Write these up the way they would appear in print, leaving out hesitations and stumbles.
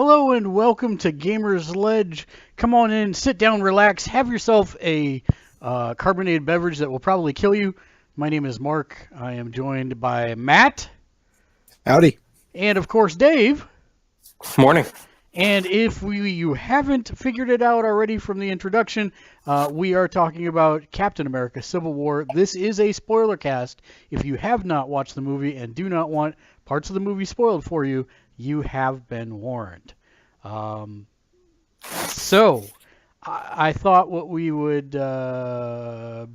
Hello and welcome to Gamersledge. Come on in, sit down, relax, have yourself a carbonated beverage that will probably kill you. My name is Mark. I am joined by Matt. Howdy. And of course Dave. Morning. And if you haven't figured it out already from the introduction, we are talking about Captain America Civil War. This is a spoilercast. If you have not watched the movie and do not want parts of the movie spoiled for you, you have been warned. So, I thought what we would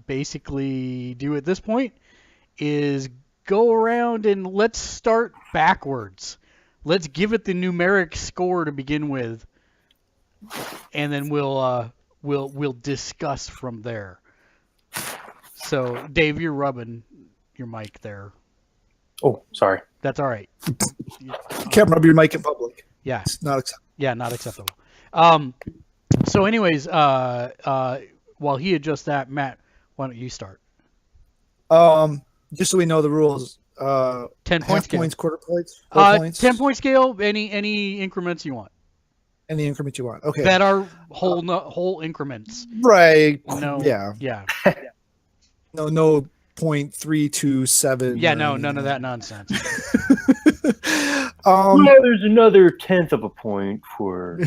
basically do at this point is go around and let's start backwards. Let's give it the numeric score to begin with, and then we'll discuss from there. So, Dave, you're rubbing your mic there. Oh, sorry. That's all right. You can't rub your mic in public. Yeah. It's not acceptable. Yeah, not acceptable. So anyways, while he adjusts that, Matt, why don't you start? Just so we know the rules. 10 half scale. points, quarter points, full points. 10-point scale, any increments you want. Any increment you want. Okay. That are whole increments. Right. No. Yeah. Yeah. No 0.327. Yeah, no, none of that nonsense. There's another tenth of a point for.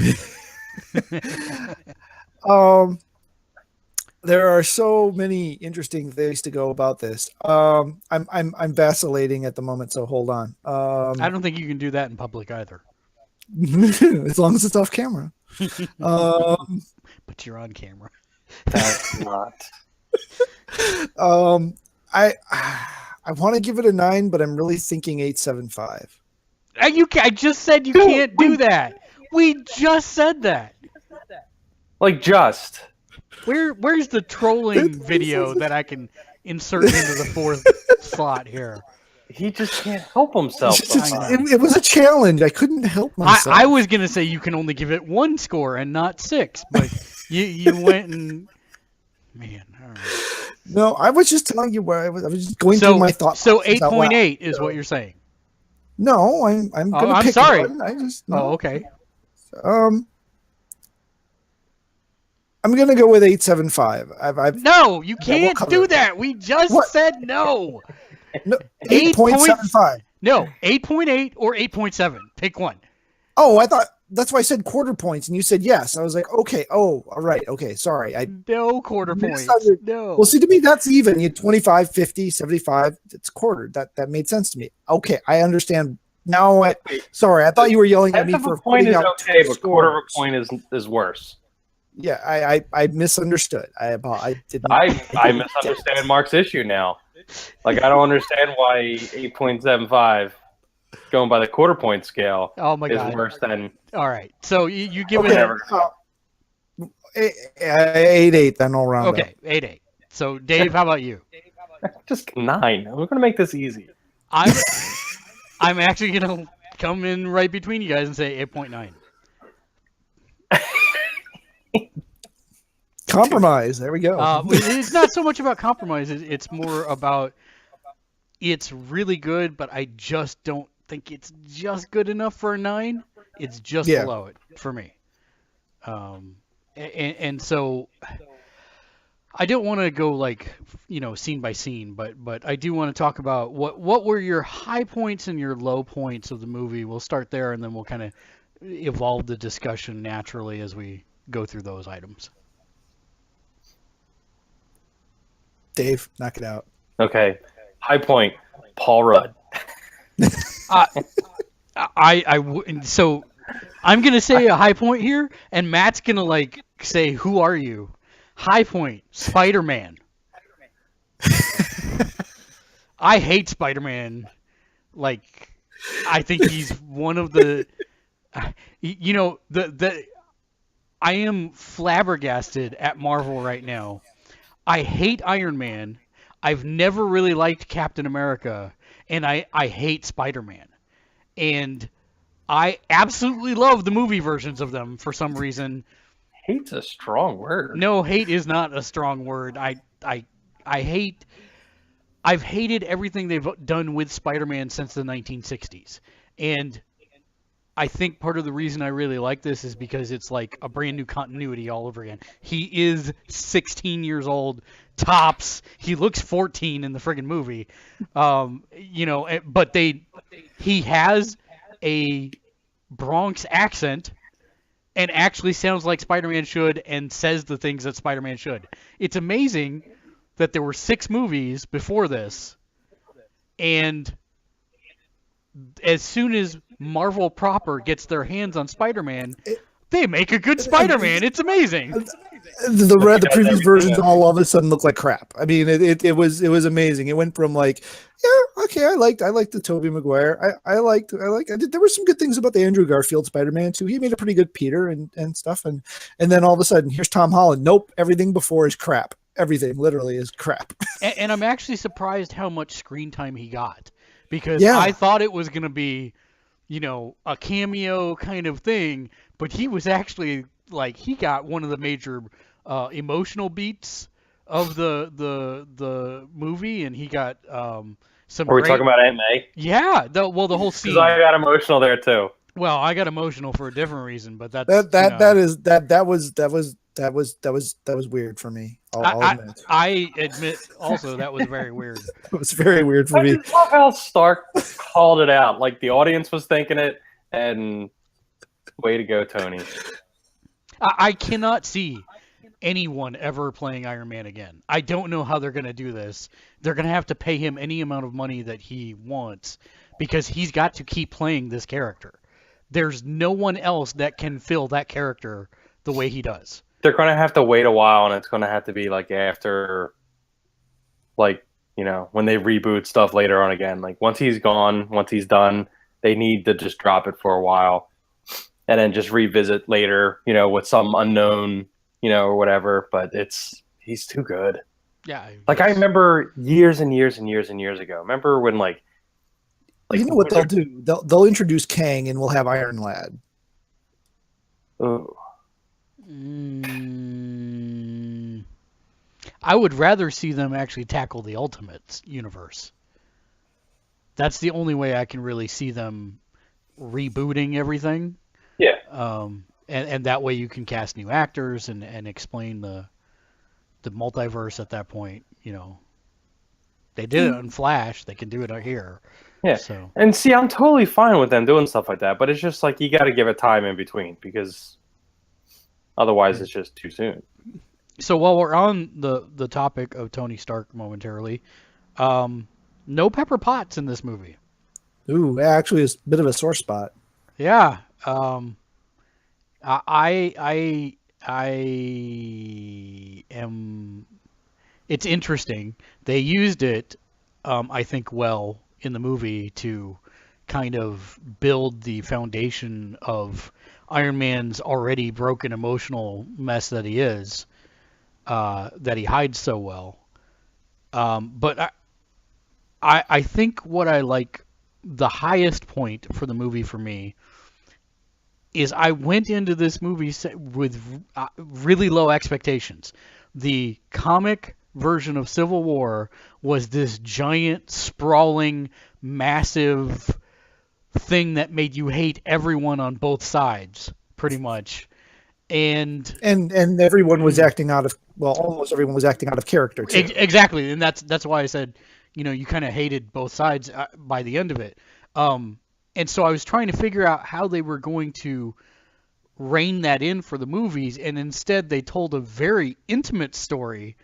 There are so many interesting things to go about this. I'm vacillating at the moment, so hold on. I don't think you can do that in public either. As long as it's off camera. But you're on camera. That's not. I want to give it a 9, but I'm really thinking 8.75. I just said you can't do that. We just said that. Like just. Where's the trolling video that I can insert into the fourth slot here? He just can't help himself. It was a challenge. I couldn't help myself. I was gonna say you can only give it 1 score and not 6, but you went and man. All right. No, I was just telling you where I was just going through my thoughts. So 8.8 is what you're saying. No, I'm gonna I'm pick sorry. one. Oh, okay. I'm gonna go with 8.75. No, you can't do it. that. We just said no. No, 8.75. No, 8.8 or 8.7. Pick one. Oh, I thought that's why I said quarter points, and you said yes. I was like, okay. Oh, all right. Okay, sorry. No quarter points. No. Well, see, to me, that's even. You 25, 50, 75. It's quarter. That made sense to me. Okay, I understand. Now, sorry. I thought you were yelling at me for a point is out okay, but scores. quarter of a point is worse. Yeah, I misunderstood. I didn't. I misunderstand Mark's issue now. Like, I don't understand why 8.75 going by the quarter point scale is worse than. All right, so you give it 8.8. Then all round. Okay, 8.8. So Dave, how about you? Just 9. We're gonna make this easy. I'm actually gonna come in right between you guys and say 8.9. Compromise. There we go. It's not so much about compromise. It's more about it's really good, but I just don't think it's just good enough for a 9. It's just below it for me. And so I don't want to go like scene by scene, but I do want to talk about what were your high points and your low points of the movie. We'll start there, and then we'll kind of evolve the discussion naturally as we go through those items. Dave, knock it out. Okay. High point, Paul Rudd. So I'm going to say a high point here, and Matt's going to say, who are you? High point, Spider-Man. I hate Spider-Man. I think he's one of the, I am flabbergasted at Marvel right now. I hate Iron Man. I've never really liked Captain America, and I hate Spider-Man. And I absolutely love the movie versions of them for some reason. Hate's a strong word. No, hate is not a strong word. I hate. I've hated everything they've done with Spider-Man since the 1960s, and I think part of the reason I really like this is because it's like a brand new continuity all over again. He is 16 years old, tops. He looks 14 in the friggin' movie. But he has a Bronx accent and actually sounds like Spider-Man should and says the things that Spider-Man should. It's amazing that there were 6 movies before this, and as soon as Marvel proper gets their hands on Spider-Man, they make a good Spider-Man. It's amazing. The previous versions all of a sudden look like crap. I mean, it was amazing. It went from like, yeah, okay, I liked the Tobey Maguire. I liked. There were some good things about the Andrew Garfield Spider-Man too. He made a pretty good Peter and stuff. And then all of a sudden, here's Tom Holland. Nope, everything before is crap. Everything literally is crap. And I'm actually surprised how much screen time he got, because I thought it was gonna be, a cameo kind of thing, but he was actually like, he got one of the major emotional beats of the movie, and he got some. Are we talking about Aunt May? Yeah, the whole scene. Because I got emotional there too. Well, I got emotional for a different reason, but that was weird for me. I admit also that was very weird. It was very weird for me. I just love how Stark called it out. Like the audience was thinking it, and way to go, Tony. I cannot see anyone ever playing Iron Man again. I don't know how they're going to do this. They're going to have to pay him any amount of money that he wants, because he's got to keep playing this character. There's no one else that can fill that character the way he does. They're going to have to wait a while, and it's going to have to be like after, like, when they reboot stuff later on again. Like once he's gone, once he's done, they need to just drop it for a while and then just revisit later, with some unknown, or whatever. But he's too good. Yeah. Like I remember years and years and years and years ago. Remember when like you know what they'll do? They'll introduce Kang and we'll have Iron Lad. Oh. I would rather see them actually tackle the Ultimates universe. That's the only way I can really see them rebooting everything. Yeah. And that way you can cast new actors and explain the multiverse at that point. They did it on Flash. They can do it here. Yeah. So. And see, I'm totally fine with them doing stuff like that, but it's just like you got to give it time in between, because otherwise it's just too soon. So while we're on the topic of Tony Stark momentarily, no Pepper Potts in this movie. Ooh, actually, it's a bit of a sore spot. Yeah. I am. It's interesting. They used it, I think, well in the movie to kind of build the foundation of Iron Man's already broken emotional mess that he is, that he hides so well. But I think what I like, the highest point for the movie for me, is I went into this movie with really low expectations. The comic version of Civil War was this giant, sprawling, massive thing that made you hate everyone on both sides, pretty much. And everyone was acting out of, almost everyone was acting out of character too. Exactly, and that's why I said, you kind of hated both sides by the end of it. And so I was trying to figure out how they were going to rein that in for the movies, and instead they told a very intimate story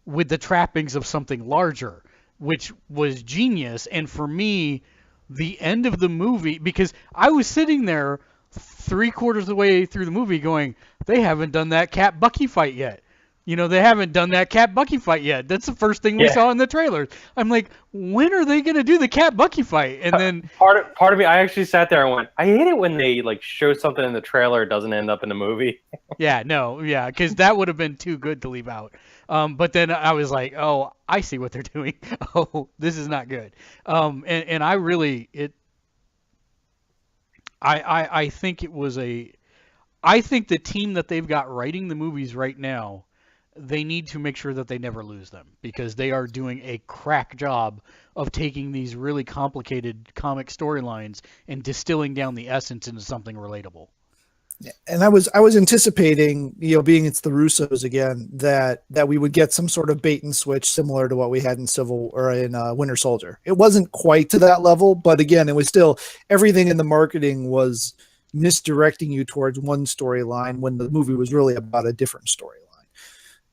with the trappings of something larger, which was genius. And for me, the end of the movie, because I was sitting there 3/4 of the way through the movie going, they haven't done that Cap Bucky fight yet. They haven't done that Cap Bucky fight yet. That's the first thing we saw in the trailers. I'm like, when are they going to do the Cap Bucky fight? And then part of me, I actually sat there and went, I hate it when they like show something in the trailer, it doesn't end up in the movie. Because that would have been too good to leave out. But then I was like, oh, I see what they're doing. Oh, this is not good. And I really, I think it was I think the team that they've got writing the movies right now, they need to make sure that they never lose them, because they are doing a crack job of taking these really complicated comic storylines and distilling down the essence into something relatable. And I was anticipating, being it's the Russos again, that we would get some sort of bait and switch similar to what we had in Winter Soldier. It wasn't quite to that level, but again, it was still, everything in the marketing was misdirecting you towards one storyline when the movie was really about a different storyline.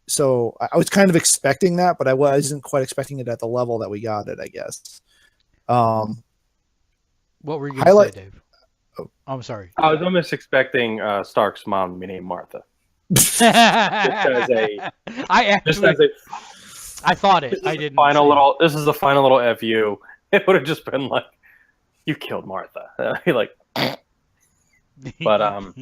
So I was kind of expecting that, but I wasn't quite expecting it at the level that we got it, I guess. What were you going to say, Dave? Oh, I'm sorry. I was almost expecting Stark's mom to be named Martha. I thought it. I didn't. This is the final little FU. It would have just been like, you killed Martha. Like, but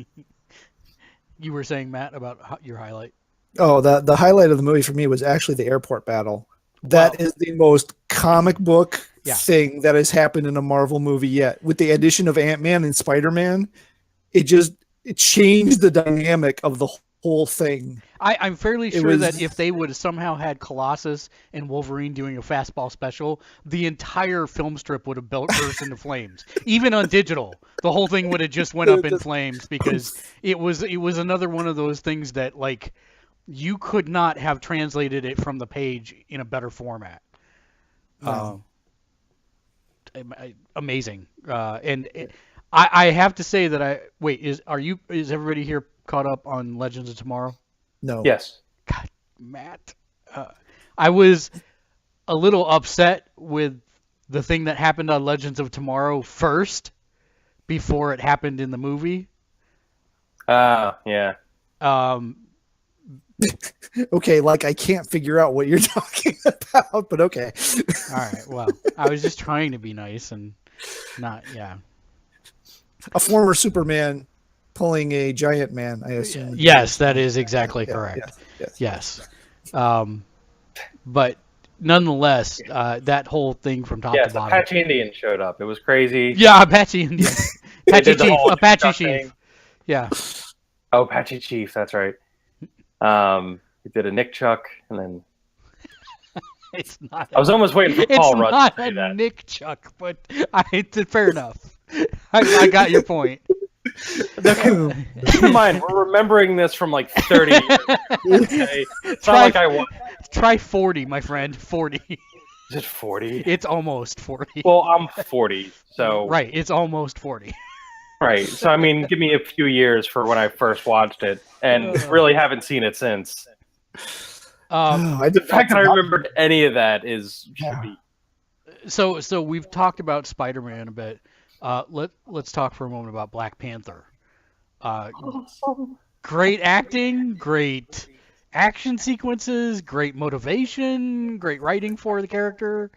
you were saying, Matt, about your highlight. Oh, the highlight of the movie for me was actually the airport battle. That is the most comic book thing that has happened in a Marvel movie yet. With the addition of Ant-Man and Spider-Man, it changed the dynamic of the whole thing. I'm fairly sure that if they would have somehow had Colossus and Wolverine doing a fastball special, the entire film strip would have burst into flames. Even on digital, the whole thing would have just went up in flames, because it was another one of those things that, like, you could not have translated it from the page in a better format. Amazing. I have to say that is everybody here caught up on Legends of Tomorrow? No. Yes. God, Matt. I was a little upset with the thing that happened on Legends of Tomorrow first, before it happened in the movie. Yeah. Okay, like I can't figure out what you're talking about, but okay. All right, well, I was just trying to be nice and not, A former Superman pulling a giant man, I assume. Yes, that is exactly correct. Yes. But nonetheless, that whole thing from top to bottom. Apache Indian showed up. It was crazy. Yeah, Apache Indian. Apache Chief. Yeah. Oh, Apache Chief, that's right. He did a Nick Chuck, and then it's not. I was almost waiting for Paul Rudd. It's not a Nick Chuck, but fair enough. I got your point. Keep in mind, we're remembering this from like 30 years. Okay? It's not like I want. Try 40, my friend. 40. Is it 40? It's almost 40. Well, I'm 40, so right. It's almost 40. Right. So, I mean, give me a few years for when I first watched it, and really haven't seen it since. The fact that I remembered any of that should be. So we've talked about Spider-Man a bit. Let's talk for a moment about Black Panther. Great acting, great action sequences, great motivation, great writing for the character.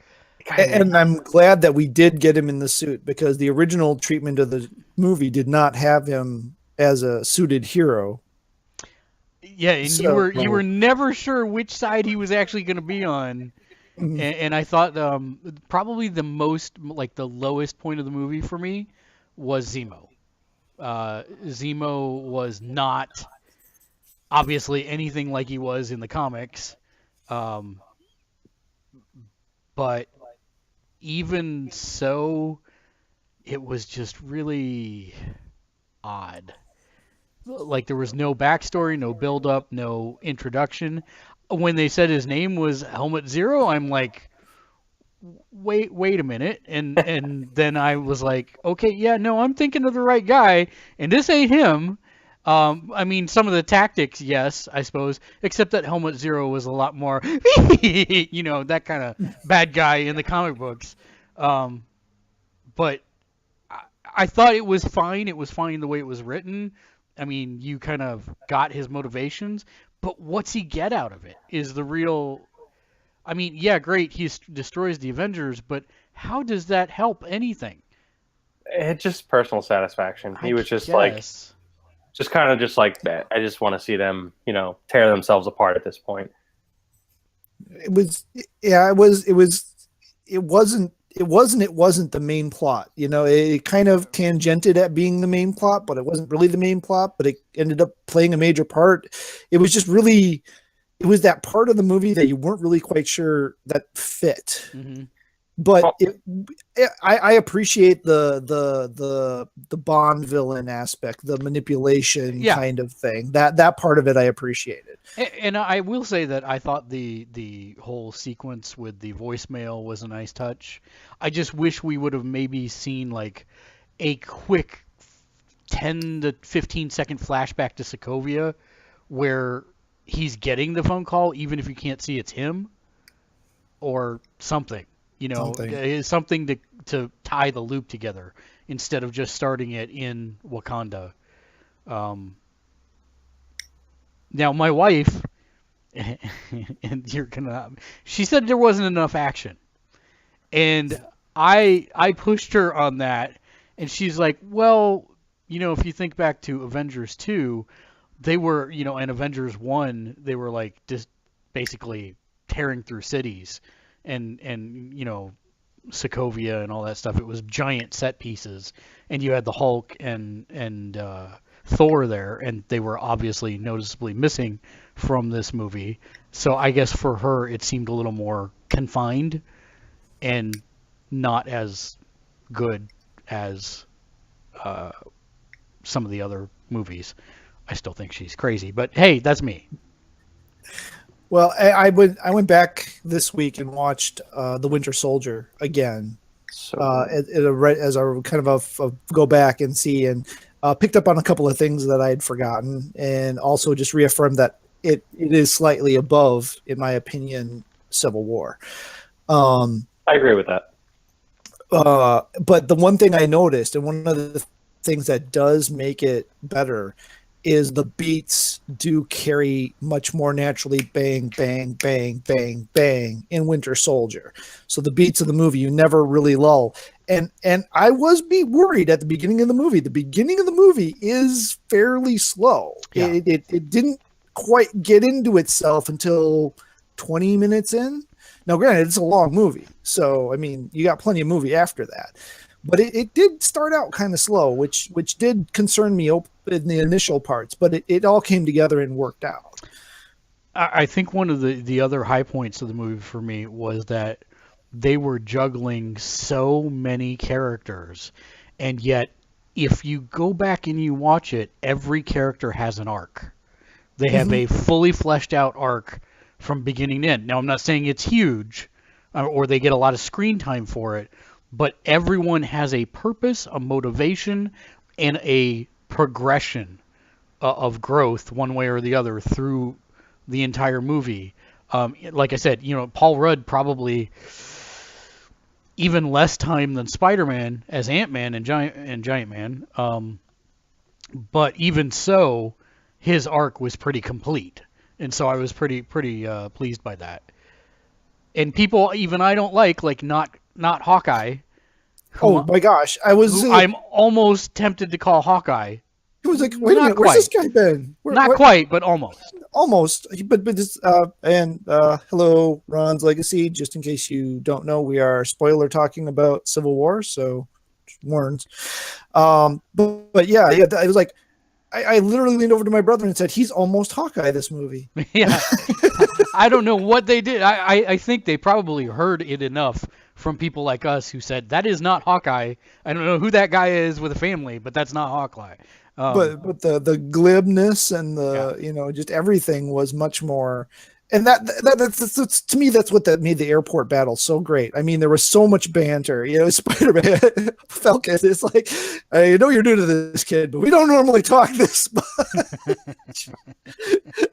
And I'm glad that we did get him in the suit, because the original treatment of the movie did not have him as a suited hero. Yeah, and you were never sure which side he was actually going to be on. Mm-hmm. And I thought probably the lowest point of the movie for me was Zemo. Zemo was not obviously anything like he was in the comics, but even so, it was just really odd. Like, there was no backstory, no build-up, no introduction. When they said his name was Helmet Zero, I'm like, wait a minute. And then I was like, okay, yeah, no, I'm thinking of the right guy, and this ain't him. I mean, some of the tactics, yes, I suppose, except that Helmet Zero was a lot more, that kind of bad guy in the comic books. But I thought it was fine. It was fine the way it was written. I mean, you kind of got his motivations, but what's he get out of it is the real... I mean, yeah, great, he destroys the Avengers, but how does that help anything? It's just personal satisfaction. He was just I just want to see them, tear themselves apart at this point. It wasn't the main plot. It kind of tangented at being the main plot, but it wasn't really the main plot, but it ended up playing a major part. It was just really it was that part of the movie that you weren't really quite sure that fit. Mm-hmm. But I appreciate the Bond villain aspect, the manipulation kind of thing. That part of it I appreciated. And I will say that I thought the whole sequence with the voicemail was a nice touch. I just wish we would have maybe seen like a quick 10 to 15 second flashback to Sokovia where he's getting the phone call, even if you can't see it's him, or something. Something to tie the loop together instead of just starting it in Wakanda. Now, my wife, and she said there wasn't enough action, and I pushed her on that, and she's like, well, if you think back to Avengers 2, they were, and Avengers 1, they were like just basically tearing through cities. And Sokovia and all that stuff. It was giant set pieces, and you had the Hulk and Thor there, and they were obviously noticeably missing from this movie. So I guess for her, it seemed a little more confined and not as good as some of the other movies. I still think she's crazy, but hey, that's me. Well, I went back this week and watched The Winter Soldier again, as I kind of go back and see, and picked up on a couple of things that I had forgotten, and also just reaffirmed that it is slightly above, in my opinion, Civil War. I agree with that. But the one thing I noticed, and one of the things that does make it better, is the beats do carry much more naturally bang, bang, bang, bang, bang in Winter Soldier. So the beats of the movie, you never really lull. And I was worried at the beginning of the movie. The beginning of the movie is fairly slow. Yeah. It didn't quite get into itself until 20 minutes in. Now, granted, it's a long movie. So, I mean, you got plenty of movie after that. But it did start out kind of slow, which did concern me in the initial parts, but it all came together and worked out. I think one of the other high points of the movie for me was that they were juggling so many characters, and yet if you go back and you watch it, every character has an arc. They have a fully fleshed out arc from beginning to end. Now, I'm not saying it's huge or they get a lot of screen time for it, but everyone has a purpose, a motivation, and a progression of growth one way or the other through the entire movie. Like I said, Paul Rudd probably even less time than Spider-Man as Ant-Man and Giant Man. But even so, his arc was pretty complete. And so I was pretty pleased by that. And people even I don't like not Hawkeye. Oh my gosh, I'm almost tempted to call Hawkeye. It was like, wait a minute, where's this guy been? Not quite, but almost. Almost, but this hello, Ron's Legacy. Just in case you don't know, we are spoiler talking about Civil War, so warns. But yeah, I was like, I literally leaned over to my brother and said, he's almost Hawkeye this movie. Yeah. I don't know what they did. I think they probably heard it enough from people like us who said, that is not Hawkeye. I don't know who that guy is with a family, but that's not Hawkeye. But the glibness and the just everything was much more, and that's to me, that's what made the airport battle so great. I mean, there was so much banter. Spider-Man, Falcon. It's like, I know you're new to this, kid, but we don't normally talk this much.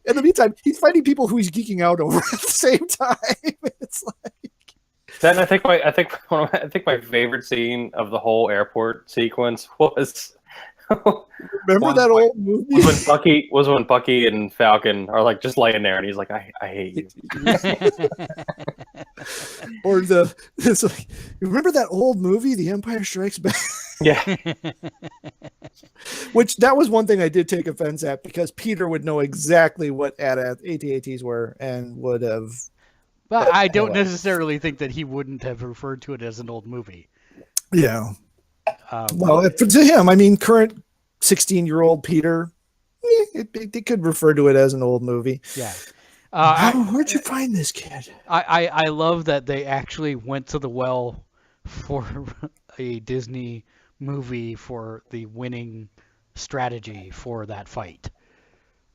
In the meantime, he's fighting people who he's geeking out over at the same time. It's like. Then I think my favorite scene of the whole airport sequence was. Remember that old movie? When Bucky and Falcon are like just laying there, and he's like, "I hate you." Or it's like, remember that old movie, The Empire Strikes Back? Yeah. Which that was one thing I did take offense at, because Peter would know exactly what AT-ATs were and would have. But I don't necessarily think that he wouldn't have referred to it as an old movie. Yeah. Well, to him, I mean, current 16-year-old Peter, they could refer to it as an old movie. Yeah. Where'd you find this kid? I love that they actually went to the well for a Disney movie for the winning strategy for that fight.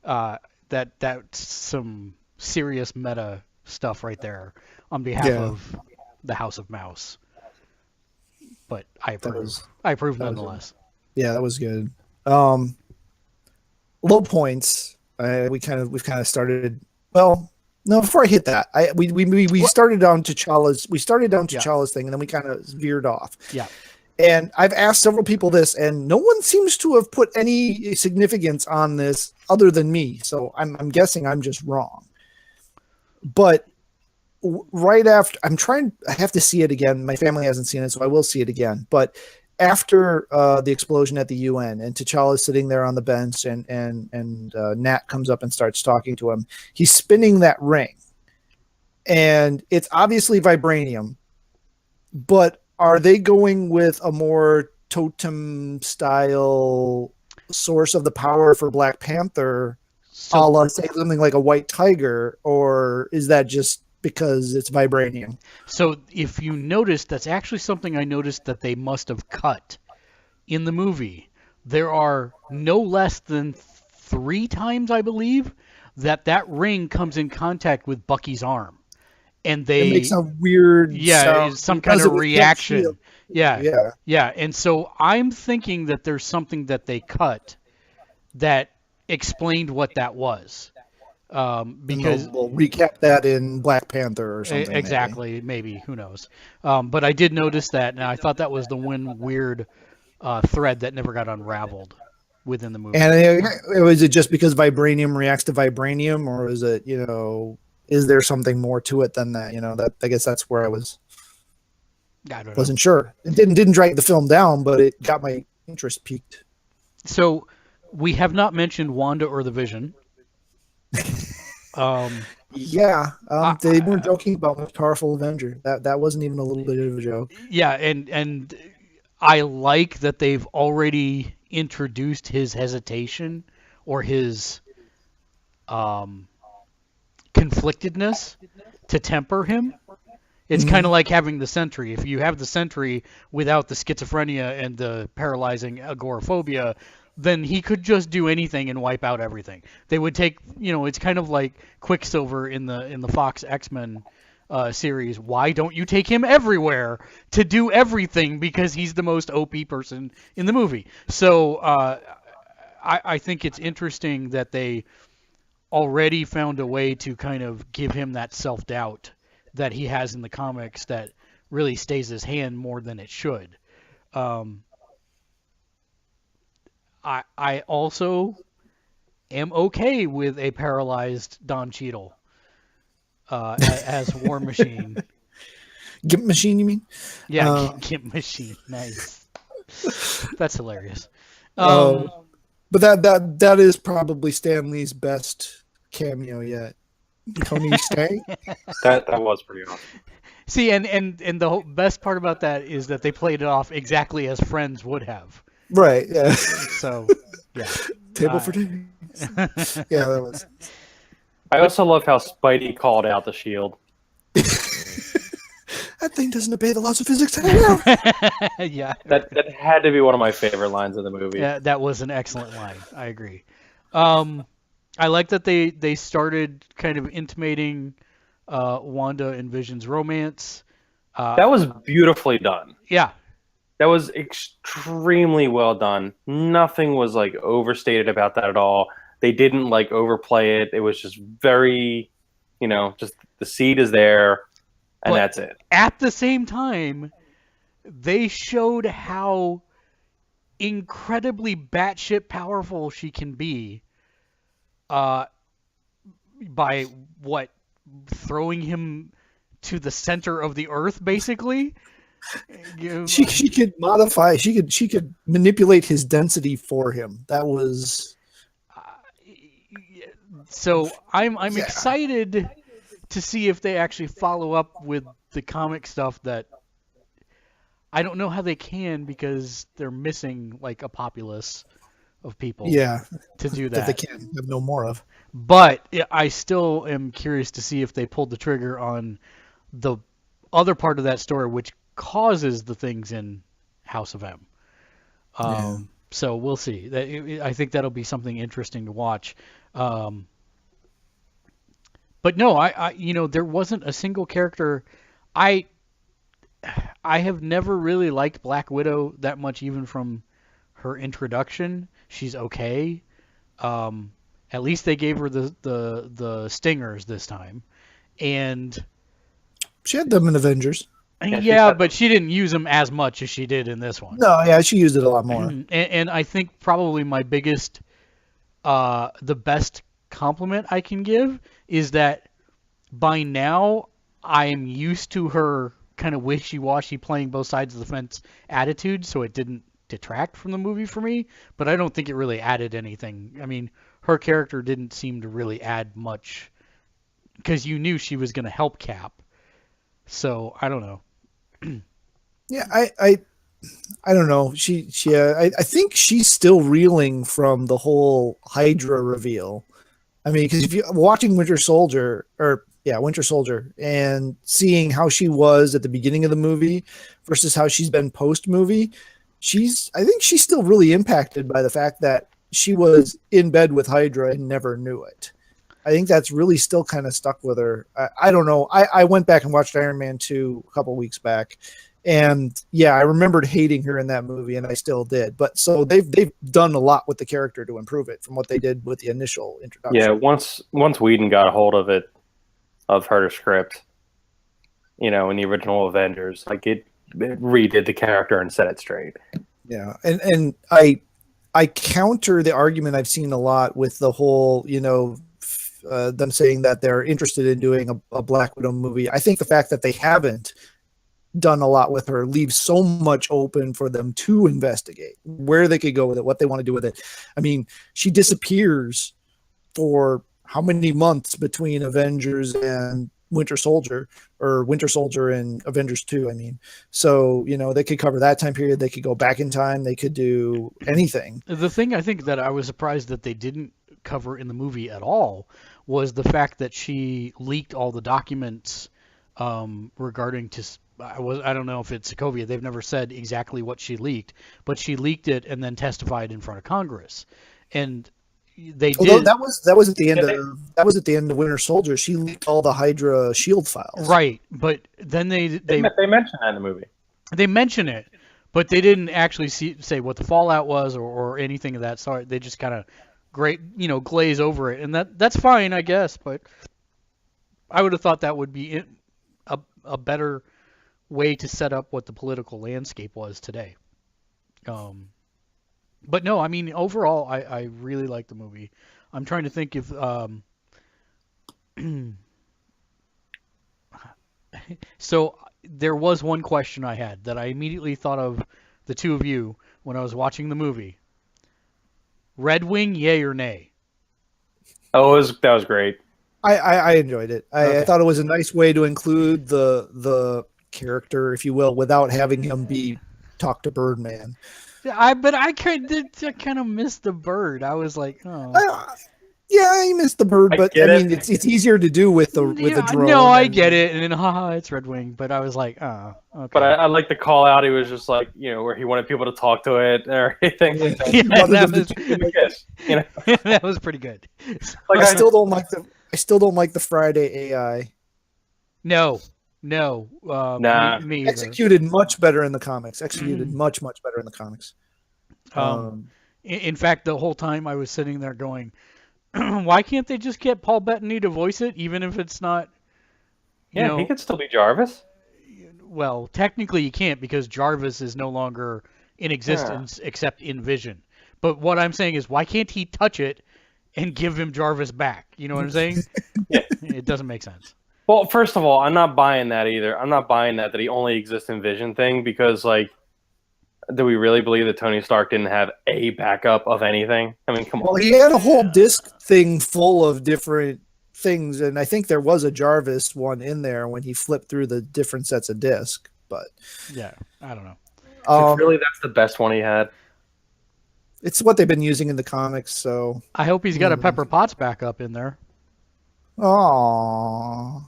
That's some serious meta stuff right there on behalf of the House of Mouse. But I approve. I approve nonetheless. That was good. Low points. We've kind of started. Well, no. Before I hit that, we started down T'Challa's. We started down T'Challa's thing, and then we kind of veered off. Yeah. And I've asked several people this, and no one seems to have put any significance on this other than me. So I'm guessing I'm just wrong. But right after, I have to see it again. My family hasn't seen it, so I will see it again. But after the explosion at the UN, and T'Challa's sitting there on the bench, and Nat comes up and starts talking to him, he's spinning that ring. And it's obviously vibranium, but are they going with a more totem style source of the power for Black Panther, a la say something like a white tiger, or is that just because it's vibranium? So if you notice, that's actually something I noticed that they must have cut in the movie. There are no less than 3 times, I believe, that ring comes in contact with Bucky's arm. And it makes a weird sound, some kind of reaction. Yeah. And so I'm thinking that there's something that they cut that explained what that was. Because we'll recap that in Black Panther or something. Exactly, maybe who knows? But I did notice that, and I thought that was the one weird thread that never got unraveled within the movie. And was it just because vibranium reacts to vibranium, or is it, is there something more to it than that? That I guess that's where I wasn't sure. It didn't drag the film down, but it got my interest piqued. So we have not mentioned Wanda or the Vision. They weren't joking about most powerful Avenger. That wasn't even a little bit of a joke. Yeah, and I like that they've already introduced his hesitation or his conflictedness to temper him. It's kind of like having the Sentry. If you have the Sentry without the schizophrenia and the paralyzing agoraphobia, then he could just do anything and wipe out everything. They would take, it's kind of like Quicksilver in the Fox X-Men series. Why don't you take him everywhere to do everything? Because he's the most OP person in the movie. So I think it's interesting that they already found a way to kind of give him that self-doubt that he has in the comics that really stays his hand more than it should. I also am okay with a paralyzed Don Cheadle as War Machine. Gimp Machine, you mean? Yeah, Gimp Machine. Nice. That's hilarious. But that is probably Stan Lee's best cameo yet. Tony Stark. That was pretty awesome. See, and the best part about that is that they played it off exactly as Friends would have. Right. Yeah. So, yeah. Table for two. Yeah, that was. I also love how Spidey called out the shield. That thing doesn't obey the laws of physics. Yeah. That had to be one of my favorite lines of the movie. Yeah, that was an excellent line. I agree. I like that they started kind of intimating Wanda and Vision's romance. That was beautifully done. Yeah. That was extremely well done. Nothing was overstated about that at all. They didn't overplay it. It was just very, just the seed is there, and that's it. At the same time, they showed how incredibly batshit powerful she can be. By throwing him to the center of the earth, basically. She could modify. She could manipulate his density for him. That was. So I'm excited to see if they actually follow up with the comic stuff that I don't know how they can because they're missing a populace of people Yeah, to do that they that. can't have no more of. But I still am curious to see if they pulled the trigger on the other part of that story, which causes the things in House of M. Yeah. So we'll see. I think that'll be something interesting to watch. But no, there wasn't a single character. I have never really liked Black Widow that much, even from her introduction. She's okay. At least they gave her the stingers this time, and She had them in Avengers. yeah, but she didn't use them as much as she did in this one. No, yeah, she used it a lot more. And I think probably my biggest, the best compliment I can give is that by now I'm used to her kind of wishy-washy playing both sides of the fence attitude, so it didn't detract from the movie for me, but I don't think it really added anything. I mean, her character didn't seem to really add much because you knew she was going to help Cap. So, I don't know. Yeah, I don't know. I think she's still reeling from the whole Hydra reveal. I mean, because if you're watching Winter Soldier, and seeing how she was at the beginning of the movie versus how she's been post movie, I think she's still really impacted by the fact that she was in bed with Hydra and never knew it. I think that's really still kind of stuck with her. I don't know. I went back and watched Iron Man 2 a couple weeks back, and yeah, I remembered hating her in that movie, and I still did. But so they've done a lot with the character to improve it from what they did with the initial introduction. Yeah, once Whedon got a hold of it, of her script, in the original Avengers, like it redid the character and set it straight. Yeah, and I counter the argument I've seen a lot with the whole, them saying that they're interested in doing a Black Widow movie. I think the fact that they haven't done a lot with her leaves so much open for them to investigate where they could go with it, what they want to do with it. I mean, she disappears for how many months between Avengers and Winter Soldier, or Winter Soldier and Avengers 2, I mean. So, they could cover that time period. They could go back in time. They could do anything. The thing I think that I was surprised that they didn't cover in the movie at all was the fact that she leaked all the documents regarding to I don't know if it's Sokovia. They've never said exactly what she leaked, but she leaked it and then testified in front of Congress. And they did. That was at the end at the end of Winter Soldier. She leaked all the Hydra Shield files. Right, but then they mentioned that in the movie. They mention it, but they didn't actually say what the fallout was or anything of that sort. They just kind of glaze over it, and that's fine, I guess. But I would have thought that would be a better way to set up what the political landscape was today. But no, I mean, overall, I really like the movie. I'm trying to think if so there was one question I had that I immediately thought of the two of you when I was watching the movie. Red Wing, yay or nay? Oh, that was great. I enjoyed it. I thought it was a nice way to include the character, if you will, without having him talk to Birdman. I kind of missed the bird. I was like, oh. Yeah, I missed the bird, but I mean, it's easier to do with the drone. No, I get it, and then haha, it's Red Wing. But I was like, oh, okay. But I like the call out. He was just like, where he wanted people to talk to it or anything like that. That was pretty good. Like, I still don't like the Friday AI. No. Nah. Me executed much better in the comics. Much better in the comics. In fact, the whole time I was sitting there going, why can't they just get Paul Bettany to voice it, even if it's not? He could still be Jarvis. Well, technically you can't because Jarvis is no longer in existence except in Vision. But what I'm saying is, why can't he touch it and give him Jarvis back? You know what I'm saying? Yeah. It doesn't make sense. Well, first of all, I'm not buying that either. I'm not buying that he only exists in Vision thing because, do we really believe that Tony Stark didn't have a backup of anything? I mean, come on. Well, he had a whole disc thing full of different things, and I think there was a Jarvis one in there when he flipped through the different sets of disc. But yeah, I don't know. Really, that's the best one he had. It's what they've been using in the comics, so. I hope he's got a Pepper Potts backup in there. Aww.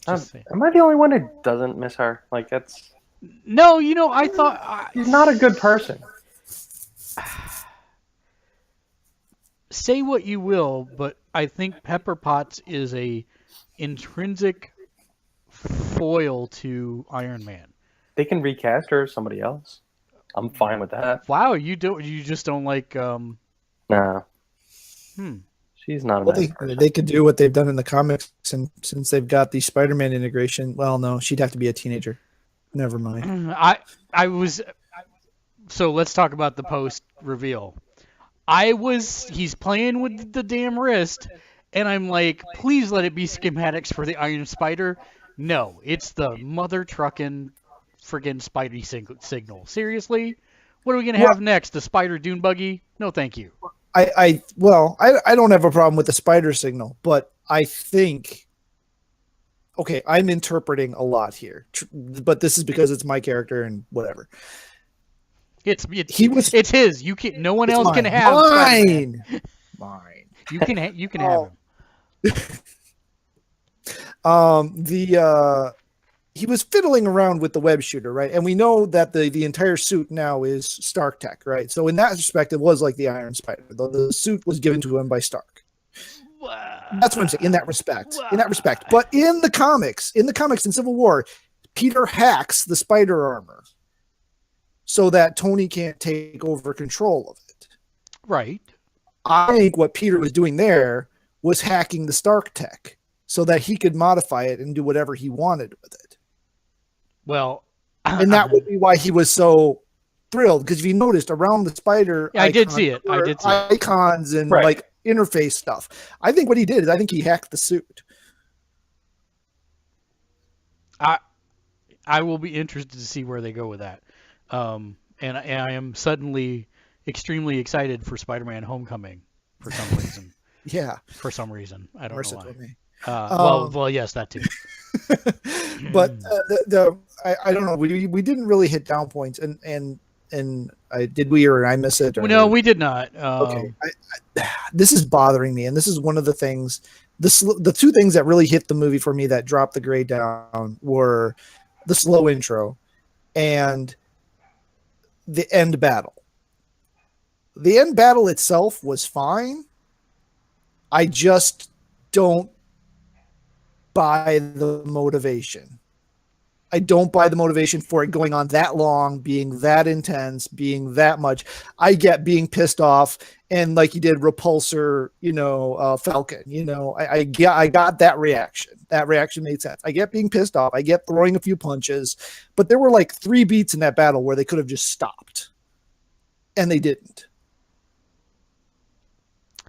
Just saying. Am I the only one who doesn't miss her? Like, that's... No, I thought... She's not a good person. Say what you will, but I think Pepper Potts is a intrinsic foil to Iron Man. They can recast her as somebody else. I'm fine with that. Wow, you just don't like No. She's not a Well, nice person. they could do what they've done in the comics, and since they've got the Spider-Man integration, well, no, she'd have to be a teenager. Never mind. So let's talk about the post reveal. He's playing with the damn wrist, and I'm like, please let it be schematics for the Iron Spider. No, it's the mother trucking friggin' Spidey signal. Seriously? What are we gonna have next? The Spider Dune buggy? No, thank you. I don't have a problem with the spider signal, but I think, okay, I'm interpreting a lot here, but this is because it's my character and whatever. It's his. You can. No one else can have mine. Mine. You can have him. He was fiddling around with the web shooter, right? And we know that the entire suit now is Stark tech, right? So in that respect, it was like the Iron Spider. The suit was given to him by Stark. That's what I'm saying. In that respect. But in the comics in Civil War, Peter hacks the spider armor so that Tony can't take over control of it. Right. I think what Peter was doing there was hacking the Stark tech so that he could modify it and do whatever he wanted with it. Well, and that would be why he was so thrilled, because if you noticed around the spider, I did see it. Icons and like interface stuff. I think what he did is I think he hacked the suit. I will be interested to see where they go with that. And I am suddenly extremely excited for Spider-Man: Homecoming for some reason. Yeah. For some reason, I don't know why. Well, yes, that too. But I don't know. We didn't really hit down points, and did we, or I miss it? Or, no, we did not. Okay, this is bothering me, and this is one of the things. The two things that really hit the movie for me that dropped the grade down were the slow intro and the end battle. The end battle itself was fine. I just don't buy the motivation. I don't buy the motivation for it going on that long, being that intense, being that much. I get being pissed off, and like you did Repulsor, Falcon, I got that reaction. That reaction made sense. I get being pissed off. I get throwing a few punches, but there were like 3 beats in that battle where they could have just stopped, and they didn't.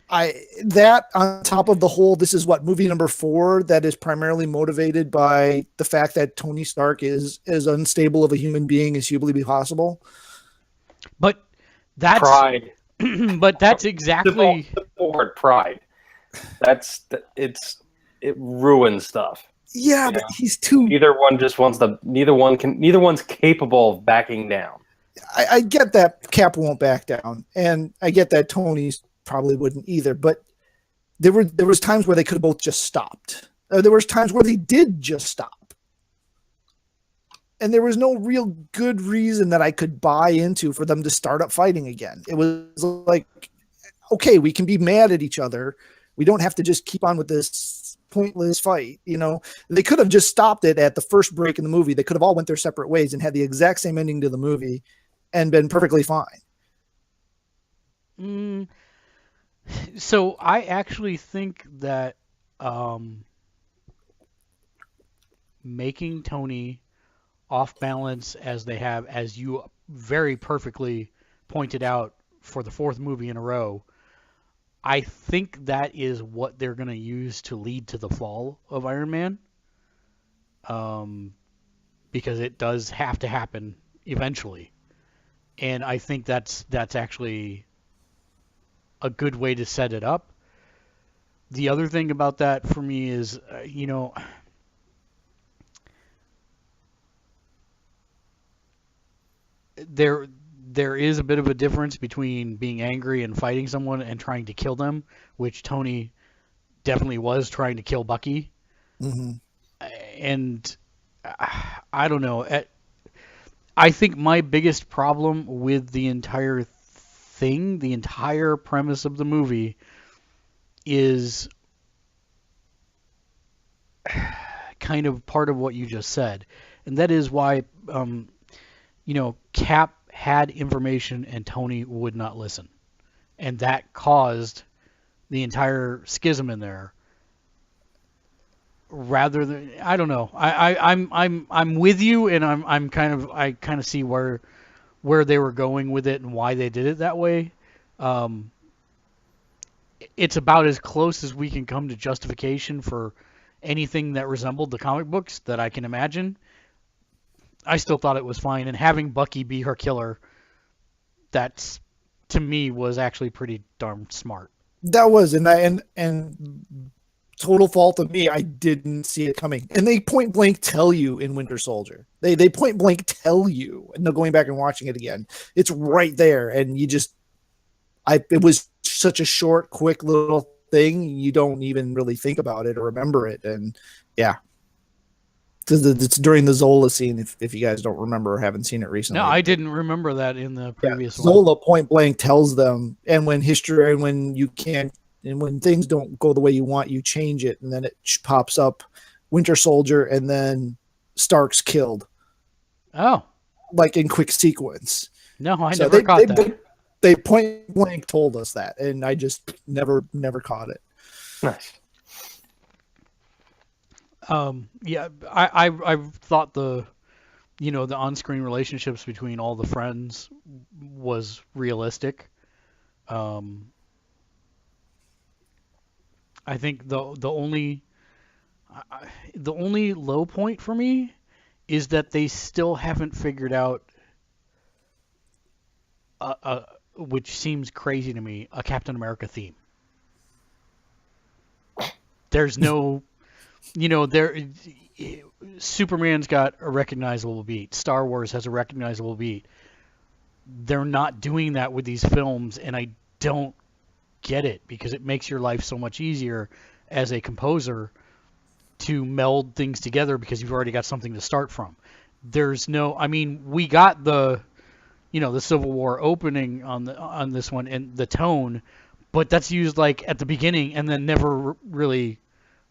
That on top of the whole, this is what movie number 4 that is primarily motivated by the fact that Tony Stark is as unstable of a human being as humanly possible. But that's pride. But that's exactly the word pride. It ruins stuff. Yeah, but he's too. Neither one's capable of backing down. I get that Cap won't back down, and I get that Tony's probably wouldn't either, but there was times where they could have both just stopped. There was times where they did just stop, and there was no real good reason that I could buy into for them to start up fighting again. It was like, okay, we can be mad at each other. We don't have to just keep on with this pointless fight. They could have just stopped it at the first break in the movie. They could have all went their separate ways and had the exact same ending to the movie and been perfectly fine. So I actually think that making Tony off balance as they have, as you very perfectly pointed out for the 4th movie in a row, I think that is what they're going to use to lead to the fall of Iron Man. Because it does have to happen eventually. And I think that's actually a good way to set it up. The other thing about that for me is, there is a bit of a difference between being angry and fighting someone and trying to kill them, which Tony definitely was trying to kill Bucky. Mm-hmm. And I don't know. I think my biggest problem with the entire thing, the entire premise of the movie, is kind of part of what you just said. And that is why, Cap had information and Tony would not listen. And that caused the entire schism in there. Rather than, I don't know. I'm with you, and I kind of see where they were going with it and why they did it that way. It's about as close as we can come to justification for anything that resembled the comic books that I can imagine. I still thought it was fine, and having Bucky be her killer, that's, to me, was actually pretty darn smart. That was, and total fault of me, I didn't see it coming. And they point blank tell you in Winter Soldier. They point blank tell you, and they're going back and watching it again. It's right there, and you just, it was such a short, quick little thing. You don't even really think about it or remember it, and yeah. It's during the Zola scene, if you guys don't remember or haven't seen it recently. No, I didn't remember that in the previous one. Zola point blank tells them, and when history, and when you can't, and when things don't go the way you want, you change it, and then it pops up Winter Soldier, and then Stark's killed. Oh. Like in quick sequence. No, I never caught that. They point blank told us that, and I just never caught it. Nice. Yeah, I thought the on-screen relationships between all the friends was realistic. I think the only low point for me is that they still haven't figured out which seems crazy to me, a Captain America theme. There's no Superman's got a recognizable beat. Star Wars has a recognizable beat. They're not doing that with these films, and I don't get it, because it makes your life so much easier as a composer to meld things together because you've already got something to start from. We got the Civil War opening on this one and the tone, but that's used like at the beginning and then never really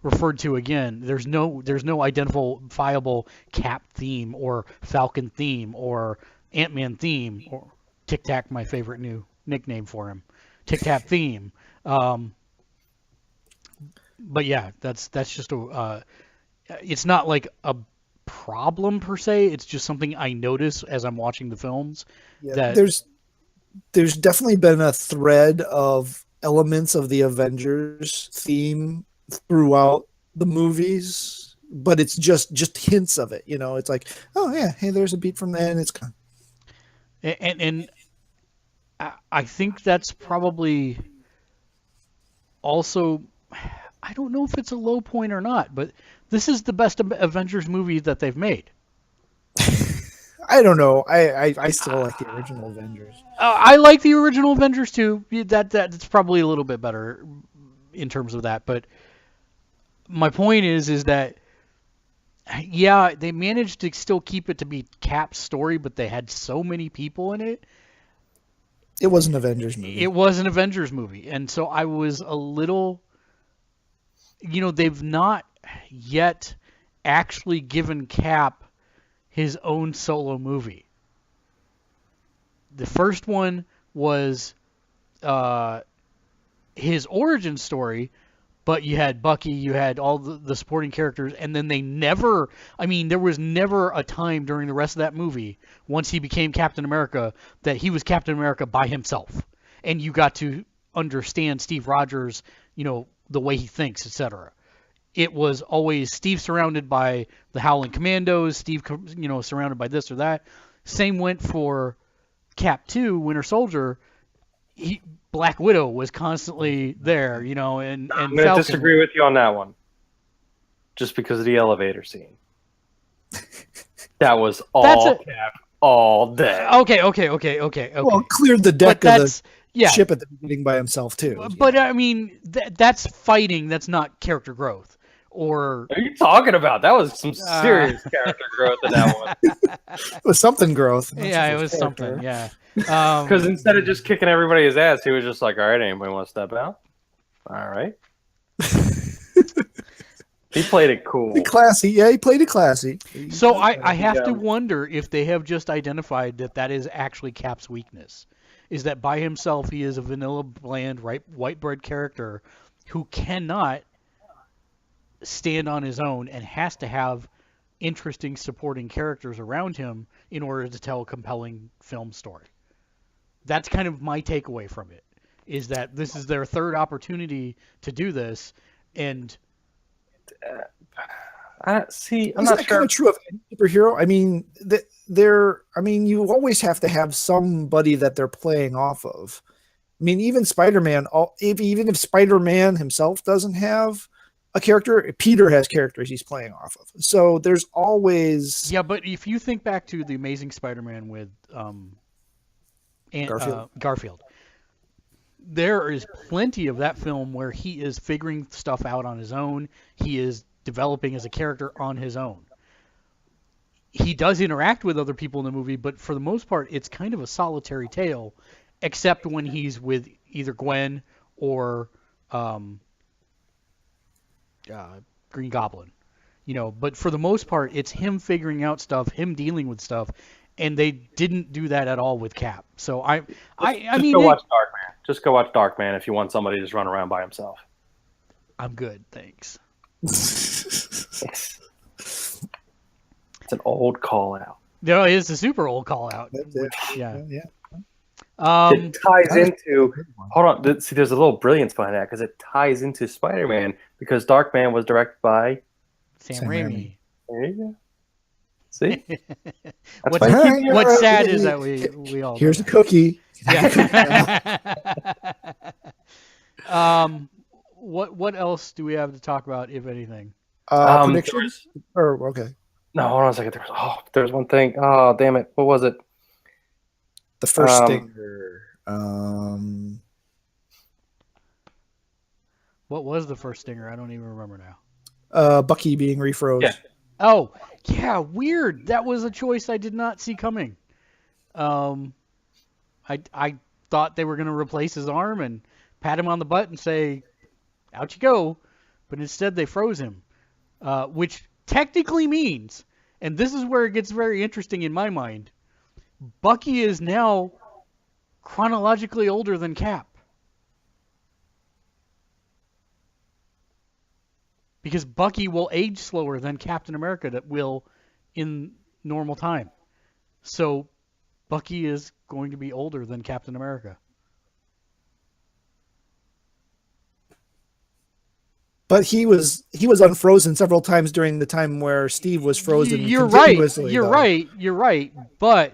referred to again. There's no identifiable Cap theme or Falcon theme or Ant-Man theme or Tic Tac, my favorite new nickname for him, Tic Tac theme. But yeah, that's just it's not like a problem per se. It's just something I notice as I'm watching the films. Yeah, that there's definitely been a thread of elements of the Avengers theme throughout the movies, but it's just hints of it. It's like, oh yeah, hey, there's a beat from that, and it's gone. And I think that's probably also, I don't know if it's a low point or not, but this is the best Avengers movie that they've made. I don't know. I still like the original Avengers. I like the original Avengers too. That's probably a little bit better in terms of that. But my point is that, yeah, they managed to still keep it to be Cap's story, but they had so many people in it. It was an Avengers movie. It was an Avengers movie. And so I was a little, they've not yet actually given Cap his own solo movie. The first one was his origin story, but you had Bucky, you had all the supporting characters, and then there was never a time during the rest of that movie, once he became Captain America, that he was Captain America by himself. And you got to understand Steve Rogers, the way he thinks, etc. It was always Steve surrounded by the Howling Commandos, Steve, surrounded by this or that. Same went for Cap 2, Winter Soldier. Black Widow was constantly there, and I'm going Falcon. to disagree with you on that one. Just because of the elevator scene. That was all Cap all day. Okay. Well, cleared the deck But of that's the ship at the beginning by himself too. But I mean, that's fighting. That's not character growth. Or What are you talking about? That was some serious character growth in that one. It was something growth. yeah, it was something. Yeah. Because instead of just kicking everybody's ass, he was just like, "All right, anybody want to step out? All right." He played it cool. Classy. Yeah, he played it classy. So I have to wonder if they have just identified that is actually Cap's weakness. Is that by himself he is a vanilla, bland, white bread character who cannot stand on his own and has to have interesting supporting characters around him in order to tell a compelling film story. That's kind of my takeaway from it, is that this is their third opportunity to do this, and I'm Isn't not that sure. kind of true of any superhero? I mean, you always have to have somebody that they're playing off of. I mean, even Spider-Man, even if Spider-Man himself doesn't have a character, Peter has characters he's playing off of. So there's always but if you think back to the Amazing Spider-Man with Garfield, there is plenty of that film where he is figuring stuff out on his own. He is developing as a character on his own. He does interact with other people in the movie, but for the most part, it's kind of a solitary tale, except when he's with either Gwen or Green Goblin. But for the most part, it's him figuring out stuff, him dealing with stuff, and they didn't do that at all with Cap. So I mean, go watch Darkman. Just go watch Darkman if you want somebody to just run around by himself. I'm good, thanks. It's an old call out. No, it is a super old call out. Yeah. It ties into. Hold on. See, there's a little brilliance behind that because it ties into Spider-Man because Darkman was directed by Sam Raimi. There you go. See, what's sad is that we all. Here's a cookie. Yeah. What else do we have to talk about, if anything? Predictions? Okay. No, hold on a second. There's one thing. Oh, damn it! What was it? The first stinger. What was the first stinger? I don't even remember now. Bucky being refroze. Yeah. Oh, yeah, weird. That was a choice I did not see coming. I thought they were going to replace his arm and pat him on the butt and say, out you go. But instead they froze him, which technically means, and this is where it gets very interesting in my mind, Bucky is now chronologically older than Cap. Because Bucky will age slower than Captain America that will in normal time. So Bucky is going to be older than Captain America. But he was unfrozen several times during the time where Steve was frozen. You're right. You're right. But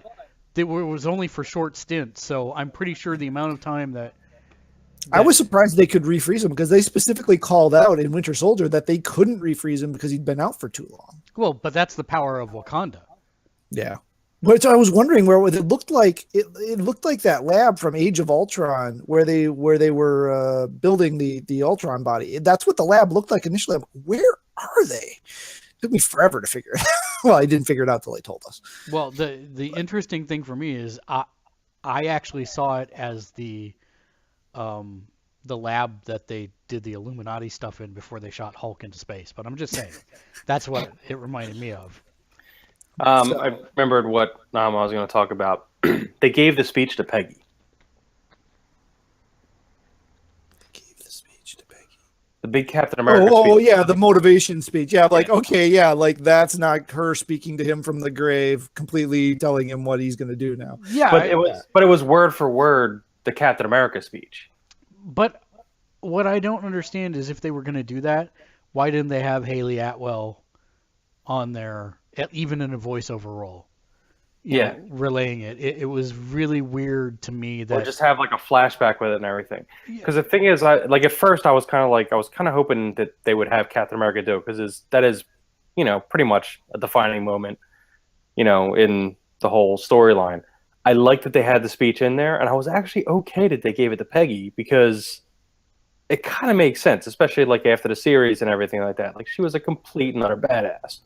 it was only for short stints. So I'm pretty sure the amount of time that I was surprised they could refreeze him because they specifically called out in Winter Soldier that they couldn't refreeze him because he'd been out for too long. Well, but that's the power of Wakanda. Yeah. But I was wondering where it looked like it looked like that lab from Age of Ultron where they were building the Ultron body. That's what the lab looked like initially. Where are they? It took me forever to figure it out. Well, I didn't figure it out till they told us. Well, the interesting thing for me is I actually saw it as the lab that they did the Illuminati stuff in before they shot Hulk into space. But I'm just saying, that's what it reminded me of. I remembered what I was going to talk about. They gave the speech to Peggy. The big Captain America speech. Oh, yeah, the motivation speech. Yeah, like, okay, yeah, like that's not her speaking to him from the grave, completely telling him what he's going to do now. Yeah, but it was word for word the Captain America speech. But what I don't understand is if they were going to do that, why didn't they have Haley Atwell on there, even in a voiceover role? Relaying it. It was really weird to me that. Or just have like a flashback with it and everything. Because the thing is, at first I was kind of hoping that they would have Captain America do it because that is, pretty much a defining moment, in the whole storyline. I liked that they had the speech in there, and I was actually okay that they gave it to Peggy because it kind of makes sense, especially like after the series and everything like that. Like she was a complete and utter badass.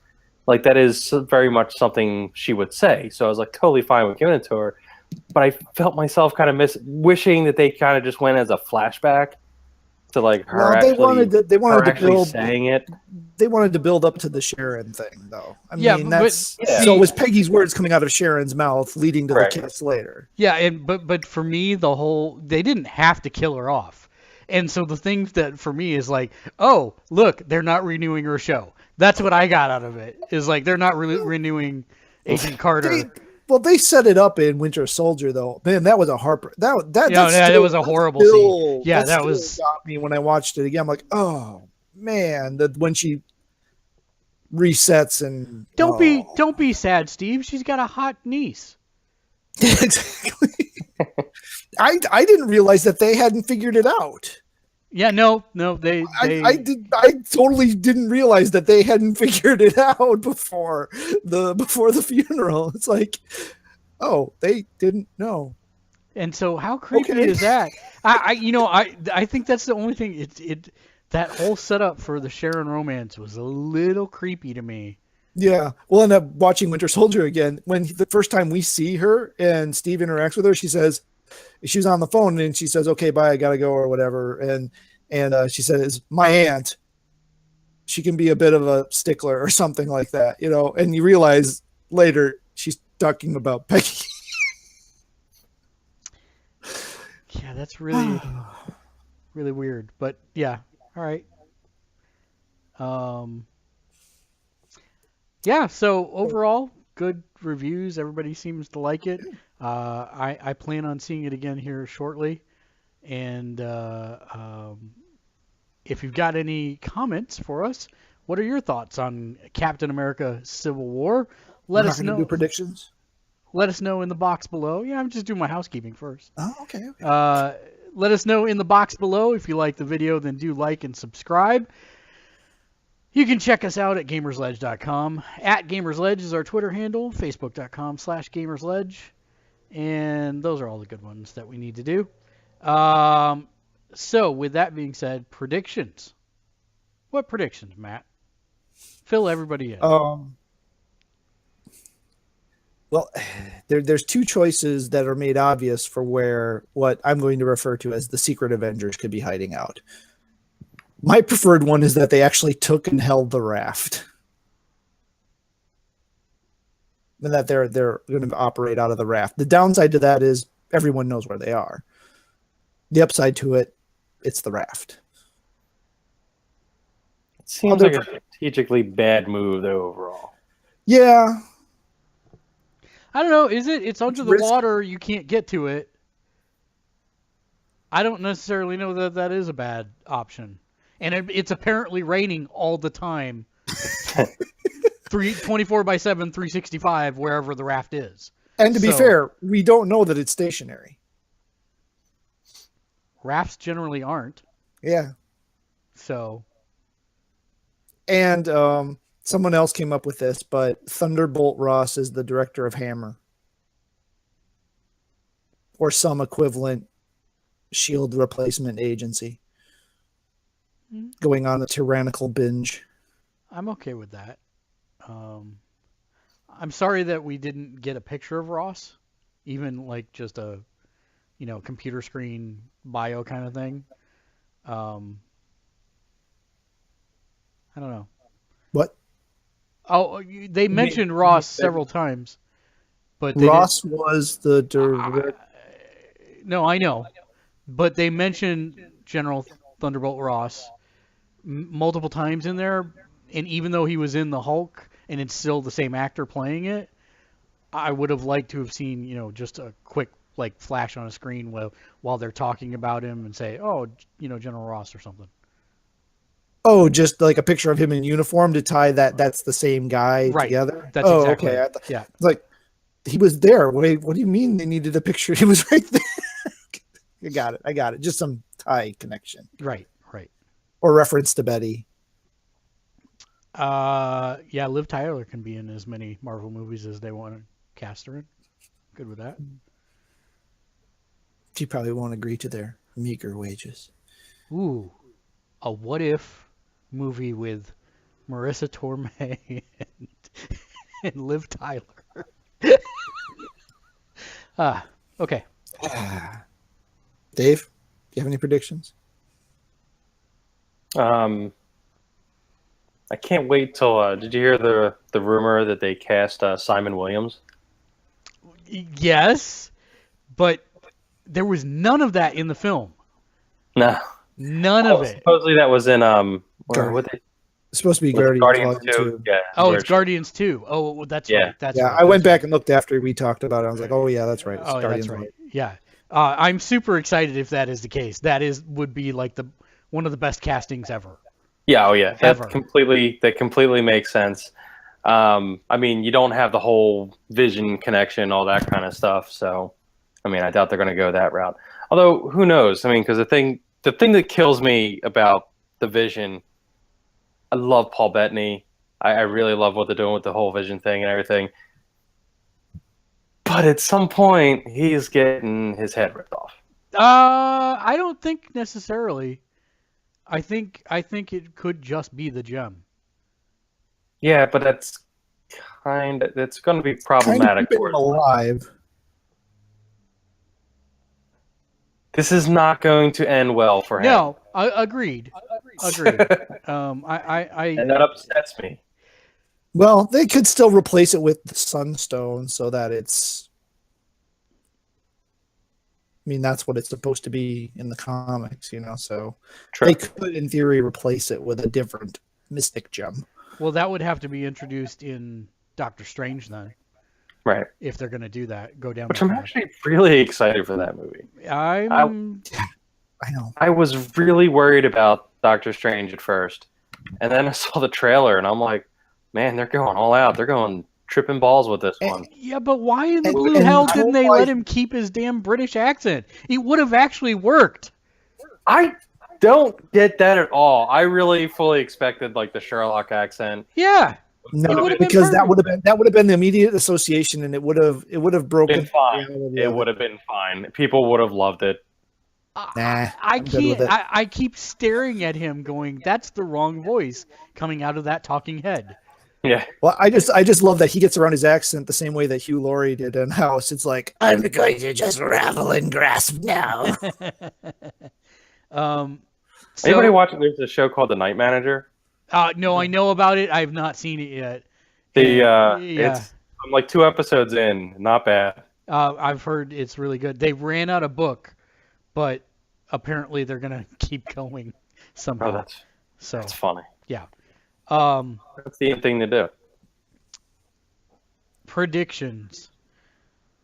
Like that is very much something she would say. So I was like totally fine with giving it to her. But I felt myself kind of wishing that they kind of just went as a flashback to like her Well, they wanted to build saying it. They wanted to build up to the Sharon thing, though. I mean, that's so it was Peggy's words coming out of Sharon's mouth, leading to Right. the kiss later. Yeah, but for me, they didn't have to kill her off. And so the thing that for me is like, oh, look, they're not renewing her show. That's what I got out of it. Is like they're not renewing Agent Carter. They set it up in Winter Soldier, though. Man, that was a heartbreak. That was a horrible scene. Yeah, that was got me when I watched it again. I'm like, oh man, that when she resets and don't be sad, Steve. She's got a hot niece. Exactly. I didn't realize that they hadn't figured it out. Yeah, no, I totally didn't realize that they hadn't figured it out before the funeral. It's like, oh, they didn't know. And so how creepy is that? I think that's the only thing. That whole setup for the Sharon romance was a little creepy to me. Yeah. We'll end up watching Winter Soldier again. When the first time we see her and Steve interacts with her, she says, she's on the phone and she says, okay, bye, I gotta go or whatever. And she says, my aunt, she can be a bit of a stickler or something like that, and you realize later she's talking about Peggy. Yeah, that's really, really weird. But yeah. All right. Yeah, so overall, good reviews. Everybody seems to like it. I plan on seeing it again here shortly. And if you've got any comments for us, what are your thoughts on Captain America Civil War? Let us know. Do predictions? Let us know in the box below. Yeah, I'm just doing my housekeeping first. Oh, okay. Let us know in the box below. If you like the video, then do like and subscribe. You can check us out at Gamersledge.com. At Gamersledge is our Twitter handle. Facebook.com/Gamersledge. And those are all the good ones that we need to do. So, with that being said, predictions. What predictions, Matt? Fill everybody in. Well, there's two choices that are made obvious for where what I'm going to refer to as the Secret Avengers could be hiding out. My preferred one is that they actually took and held the raft. And that they're going to operate out of the raft. The downside to that is everyone knows where they are. The upside to it, it's the raft. It seems like a strategically bad move, though, overall. Yeah. I don't know. Is it? It's under the water. You can't get to it. I don't necessarily know that that is a bad option. And it's apparently raining all the time. 24/7, 365, wherever the raft is. And to be fair, we don't know that it's stationary. Rafts generally aren't. Yeah. So. And someone else came up with this, but Thunderbolt Ross is the director of Hammer. Or some equivalent SHIELD replacement agency. Going on a tyrannical binge. I'm okay with that. I'm sorry that we didn't get a picture of Ross, even like just a, computer screen bio kind of thing. I don't know. What? Oh, they mentioned Ross several times, but Ross was the director. No, I know, but they mentioned General Thunderbolt Ross multiple times in there, and even though he was in the Hulk and it's still the same actor playing it, I would have liked to have seen, just a quick flash on a screen while they're talking about him and say, oh, General Ross or something. Oh, just like a picture of him in uniform to tie that's the same guy together? That's exactly okay. Yeah. It's like, he was there. Wait, what do you mean they needed a picture? He was right there. I got it. Just some tie connection. Right. Or reference to Betty. Yeah, Liv Tyler can be in as many Marvel movies as they want. cast her in. Good with that. She probably won't agree to their meager wages. Ooh, a what if movie with Marissa Tomei and Liv Tyler. Okay. Dave, do you have any predictions? I can't wait till. Did you hear the rumor that they cast Simon Williams? Yes, but there was none of that in the film. No, None of it. supposedly that was in It's supposed to be Guardians Guardians 2. Yeah. Oh, it's Guardians 2. Oh, well, that's Yeah. right. That's yeah, right. I went That's back and looked after we talked about it. I was like, oh yeah, that's right. It's Oh, Guardians that's right. 1. Yeah. I'm super excited if that is the case. That would be like one of the best castings ever. Yeah. Oh yeah. Ever. That completely makes sense. I mean, you don't have the whole Vision connection, all that kind of stuff. So, I mean, I doubt they're going to go that route. Although, who knows? I mean, because the thing that kills me about the Vision, I love Paul Bettany. I really love what they're doing with the whole Vision thing and everything. But at some point, he's getting his head ripped off. I don't think necessarily. I think it could just be the gem. Yeah, but that's going to be problematic Kind for of us. alive. This is not going to end well for him. No, agreed. Agreed. And that upsets me. Well, they could still replace it with the Sunstone so that it's. I mean, that's what it's supposed to be in the comics, So True. they could, in theory, replace it with a different mystic gem. Well, that would have to be introduced in Doctor Strange then. Right. If they're going to do that, go down. Which I'm actually really excited for that movie. I know. I was really worried about Doctor Strange at first, and then I saw the trailer, and I'm like, man, they're going all out. They're going tripping balls with this one. Yeah, but why in the blue hell didn't they let him keep his damn British accent? It would have actually worked. I don't get that at all. I really fully expected like the Sherlock accent. Yeah. No, because that would have been the immediate association, and it would have broken. Been fine. It would have been fine. People would have loved it. Nah, I can't. I keep staring at him, going, "That's the wrong voice coming out of that talking head." Yeah. Well, I just love that he gets around his accent the same way that Hugh Laurie did in House. It's like, I'm going to just ravel and grasp now. Anybody watching? There's a show called The Night Manager. No, I know about it. I've not seen it yet. I'm like 2 episodes in. Not bad. I've heard it's really good. They ran out of book, but apparently they're gonna keep going somehow. Oh, that's funny. Yeah. That's the thing to do. Predictions.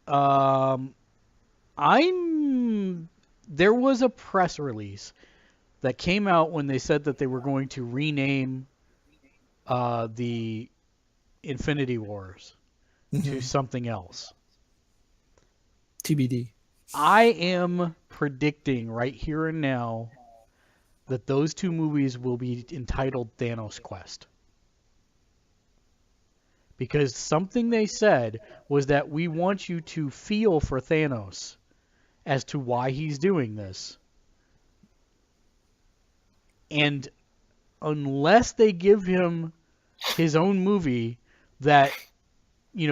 There was a press release that came out when they said that they were going to rename the Infinity Wars to something else. TBD. I am predicting right here and now that those 2 movies will be entitled Thanos Quest. Because something they said was that we want you to feel for Thanos as to why he's doing this. And unless they give him his own movie that,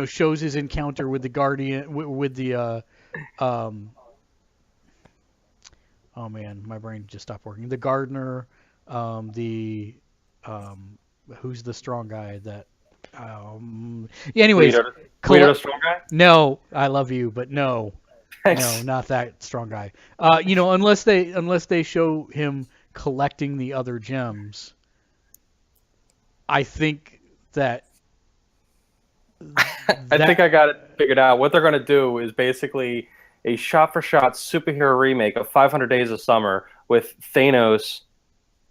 shows his encounter with the Guardian, with the, oh man, my brain just stopped working. The Gardener, who's the strong guy that, anyways. Guido strong guy? No, I love you, but no. Thanks. No, not that strong guy. Unless they show him collecting the other gems, I think that. I think I got it figured out. What they're going to do is basically a shot-for-shot superhero remake of 500 Days of Summer with Thanos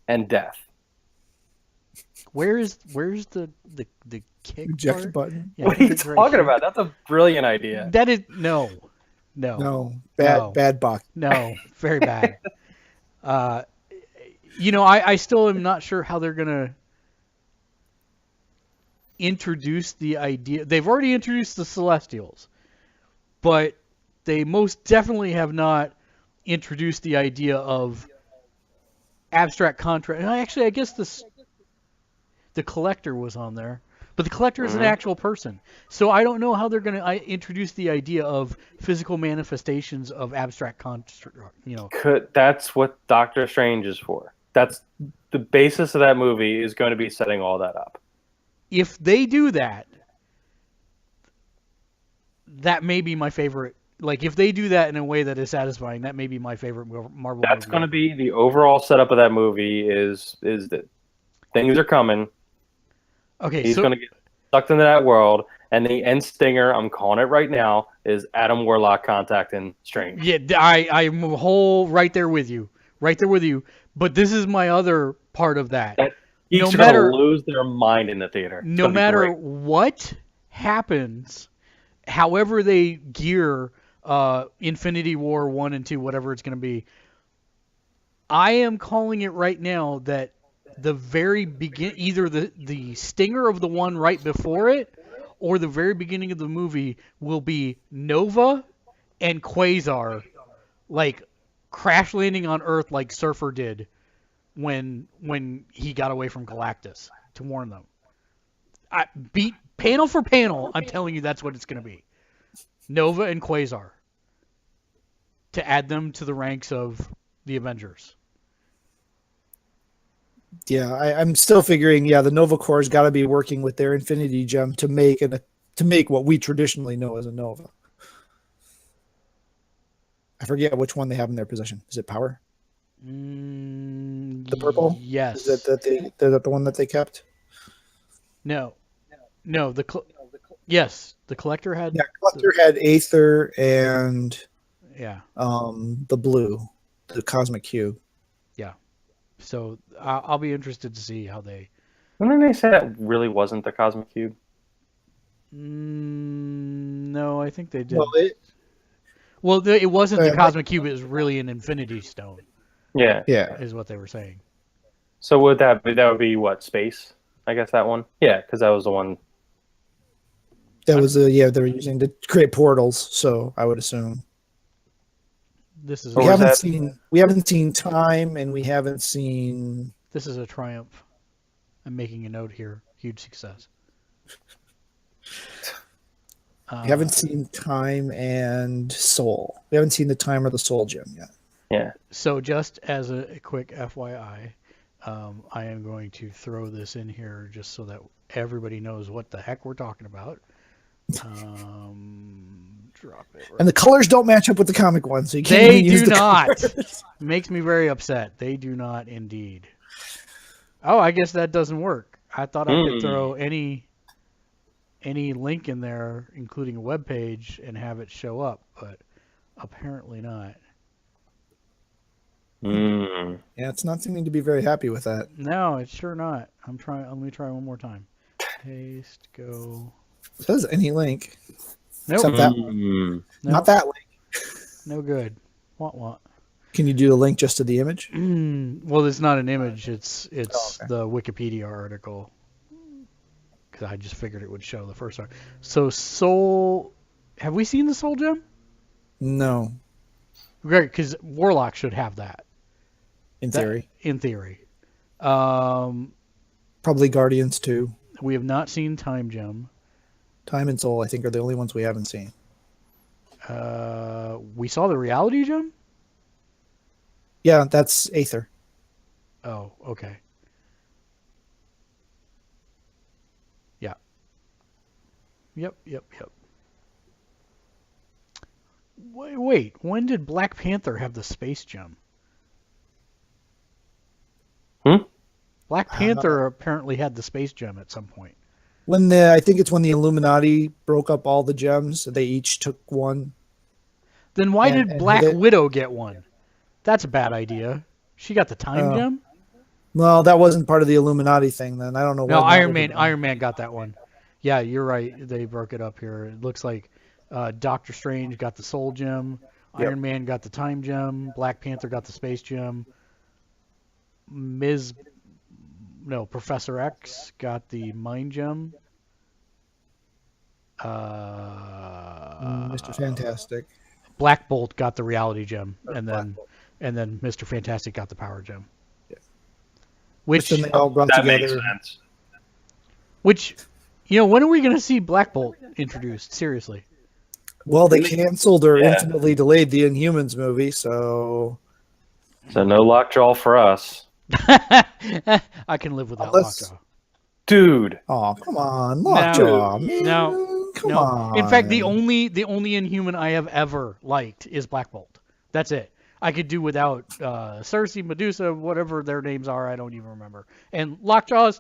and Death. Where's the kick Eject part? button. Yeah, What are you talking about? That's a brilliant idea. That is no. Bad box. No, very bad. I still am not sure how they're gonna. introduced the idea. They've already introduced the Celestials, but they most definitely have not introduced the idea of abstract contract. Actually, I guess the Collector was on there, but the Collector is an actual person. So I don't know how they're going to introduce the idea of physical manifestations of abstract construct. That's what Doctor Strange is for. That's the basis of that movie, is going to be setting all that up. If they do that, that may be my favorite. Like, if they do that in a way that is satisfying, that may be my favorite Marvel That's movie. going to be the overall setup of that movie. Is that things are coming. Okay, He's going to get sucked into that world, and the end stinger, I'm calling it right now, is Adam Warlock contacting Strange. Yeah, I'm right there with you. Right there with you. But this is my other part of that. Geeks are going to lose their mind in the theater. No matter what happens, however they gear Infinity War 1 and 2, whatever it's going to be, I am calling it right now that the very either the stinger of the one right before it or the very beginning of the movie will be Nova and Quasar, like, crash landing on Earth like Surfer did when he got away from Galactus to warn them. Beat panel for panel, I'm telling you that's what it's going to be. Nova and Quasar. To add them to the ranks of the Avengers. Yeah, I'm still figuring. Yeah, the Nova Corps got to be working with their Infinity Gem to make what we traditionally know as a Nova. I forget which one they have in their possession. Is it Power? The purple? Yes. Is that the one that they kept? No. Yes, the Collector had. Yeah, Collector had Aether and the blue, the Cosmic Cube. Yeah. So I'll be interested to see how they. Didn't they say that really wasn't the Cosmic Cube? No, I think they did. Well, it wasn't the Cosmic Cube. It was really an Infinity Stone. Yeah. Is what they were saying. So would that be what, space? I guess that one. Yeah, because that was the one. That was they were using to create portals. So I would assume. We haven't seen time, and we haven't seen. This is a triumph. I'm making a note here. Huge success. We haven't seen time and soul. We haven't seen the time or the soul gem yet. Yeah. So just as a quick FYI, I am going to throw this in here just so that everybody knows what the heck we're talking about. Drop it. Right. And the colors don't match up with the comic ones, so you can't They even use do the not. colors. Makes me very upset. They do not indeed. Oh, I guess that doesn't work. I thought I could throw any link in there, including a web page, and have it show up, but apparently not. Yeah, it's not seeming to be very happy with that. No, it's sure not. I'm trying. Let me try one more time. Paste, go. It says any link. Nope. Except that one. Nope. Not that link. No good. What? Can you do the link just to the image? Well, it's not an image. It's the Wikipedia article. Because I just figured it would show the first one. So Soul. Have we seen the Soul Gem? No. Great, because Warlock should have that. In theory. In theory. Probably Guardians too. We have not seen Time Gem. Time and Soul, I think, are the only ones we haven't seen. We saw the Reality Gem? Yeah, that's Aether. Oh, okay. Yeah. Yep. Wait, when did Black Panther have the Space Gem? Black Panther apparently had the Space Gem at some point. I think it's when the Illuminati broke up all the gems, they each took one. Then why did Black Widow get one? That's a bad idea. She got the Time Gem? Well, that wasn't part of the Illuminati thing then. I don't know. No, Iron Man got that one. Yeah, you're right. They broke it up here. It looks like Doctor Strange got the Soul Gem. Yep. Iron Man got the Time Gem. Black Panther got the Space Gem. Professor X got the Mind Gem. Mr. Fantastic. Black Bolt got the reality gem, and then Mr. Fantastic got the power gem. Yeah. Which then they all brought That together. makes sense. Which, when are we going to see Black Bolt introduced? Seriously. Well, they canceled or Yeah. infinitely delayed the Inhumans movie, so no lockjaw for us. I can live without Lockjaw. Dude. Oh, come on, Lockjaw, man. No. Come on. In fact, the only Inhuman I have ever liked is Black Bolt. That's it. I could do without Cersei, Medusa, whatever their names are. I don't even remember. And Lockjaw's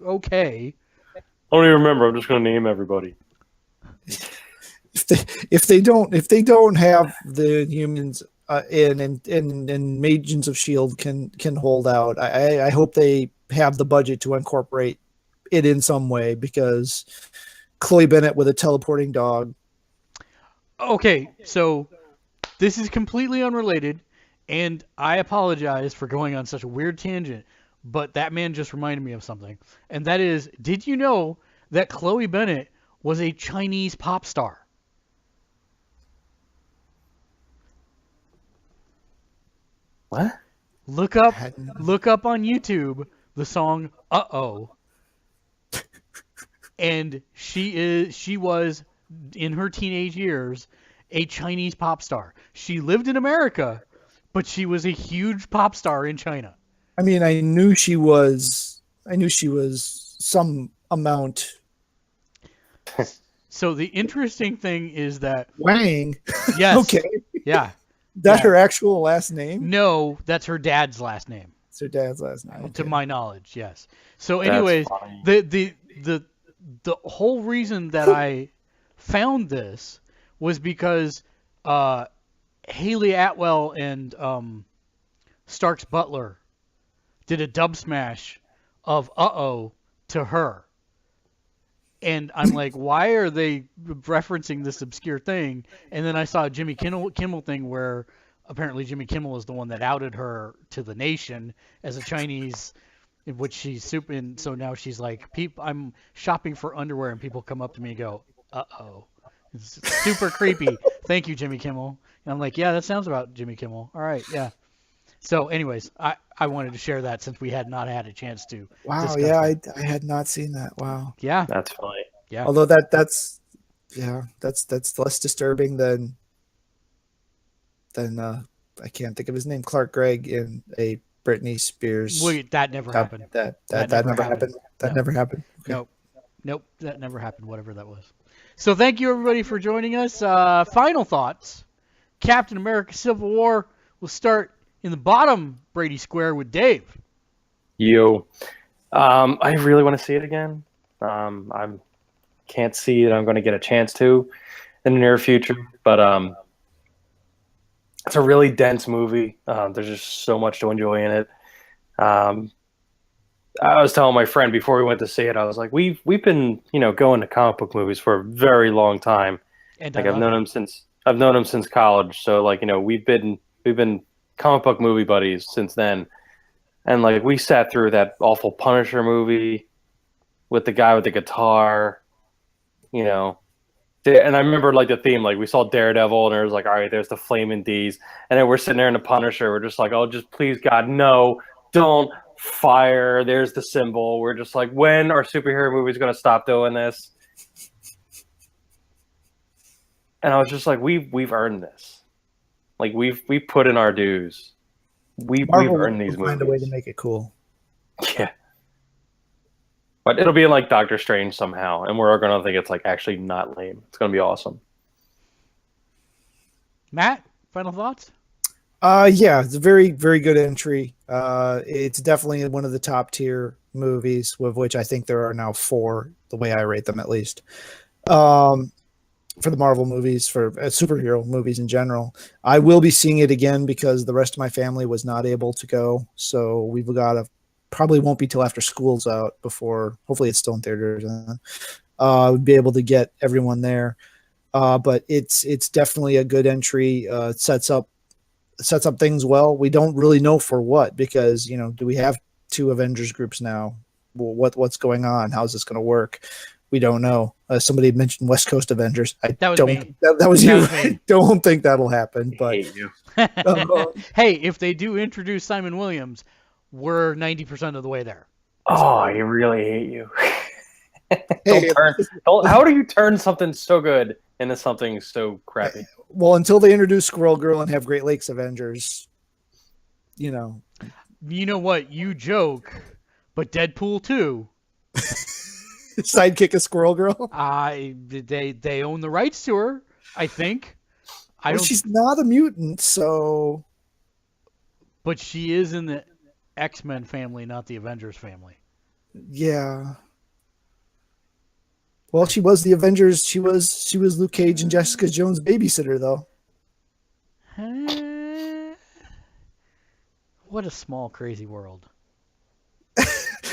okay. I don't even remember. I'm just going to name everybody. If they don't have the humans and Agents of Shield can hold out, I hope they have the budget to incorporate it in some way, because Chloe Bennett with a teleporting dog. Okay, so this is completely unrelated, and I apologize for going on such a weird tangent, but that man just reminded me of something, and that is, did you know that Chloe Bennett was a Chinese pop star? What? Look up on YouTube the song "Uh-Oh," and she was in her teenage years a Chinese pop star. She lived in America, but she was a huge pop star in China. I mean, I knew she was some amount. So the interesting thing is that Wang. yes, Okay. yeah, That her actual last name? no, that's her dad's last name. It's her dad's last name. To Okay. my knowledge, yes. So, That's anyways, funny. the whole reason that I found this was because Haley Atwell and Starks Butler did a dub smash of "Uh-Oh" to her. And I'm like, why are they referencing this obscure thing? And then I saw a Jimmy Kimmel thing where apparently Jimmy Kimmel is the one that outed her to the nation as a Chinese, in which she's super. And so now she's like, I'm shopping for underwear, and people come up to me and go, "Uh-oh." It's super creepy. Thank you, Jimmy Kimmel. And I'm like, yeah, that sounds about Jimmy Kimmel. All right, yeah. So, anyways, I wanted to share that since we had not had a chance to. Wow, discuss yeah, it. I had not seen that. Wow. Yeah, That's funny. yeah. Although that's less disturbing than I can't think of his name, Clark Gregg in a Britney Spears. Wait, that never happened. That never never happened. happened. That No. never happened. Okay. Nope, that never happened, whatever that was. So thank you, everybody, for joining us. Final thoughts. Captain America Civil War will start in the bottom Brady Square with Dave. You. I really want to see it again. I can't see that I'm going to get a chance to in the near future, but it's a really dense movie. There's just so much to enjoy in it. I was telling my friend before we went to see it, I was like, we've been going to comic book movies for a very long time. And Like I've known him since college, so like we've been comic book movie buddies since then. And like we sat through that awful Punisher movie with the guy with the guitar, and I remember like the theme, like we saw Daredevil and it was like, all right, there's the Flaming D's, and then we're sitting there in the Punisher, we're just like, oh, just please God, no, don't fire. There's the symbol. We're just like, when are superhero movies going to stop doing this? And I was just like, we've earned this. Like we've put in our dues. We've earned these movies. Find a way to make it cool. Yeah. But it'll be in like Doctor Strange somehow, and we're going to think it's like actually not lame. It's going to be awesome. Matt, final thoughts? Yeah, it's a very, very good entry. It's definitely one of the top tier movies, of which I think there are now 4, the way I rate them at least. For the Marvel movies, for superhero movies in general. I will be seeing it again because the rest of my family was not able to go. So we've got probably won't be till after school's out before, hopefully it's still in theaters. We'll be able to get everyone there. But it's definitely a good entry. It sets up things well. We don't really know for what, because, do we have 2 Avengers groups now? Well, what's going on? How's this going to work? We don't know. Somebody mentioned West Coast Avengers. That was me. That was That you. was me. I don't think that'll happen. I But hate you. Hey, if they do introduce Simon Williams, we're 90% of the way there. Oh, I really hate you. hey, How do you turn something so good into something so crappy? well, until they introduce Squirrel Girl and have Great Lakes Avengers, you know. You know what? You joke, but Deadpool 2, Sidekick of Squirrel Girl. they own the rights to her, I think. She's not a mutant, so. But she is in the X-Men family, not the Avengers family. Yeah. Well, she was the Avengers. She was Luke Cage and Jessica Jones' babysitter, though. What a small, crazy world.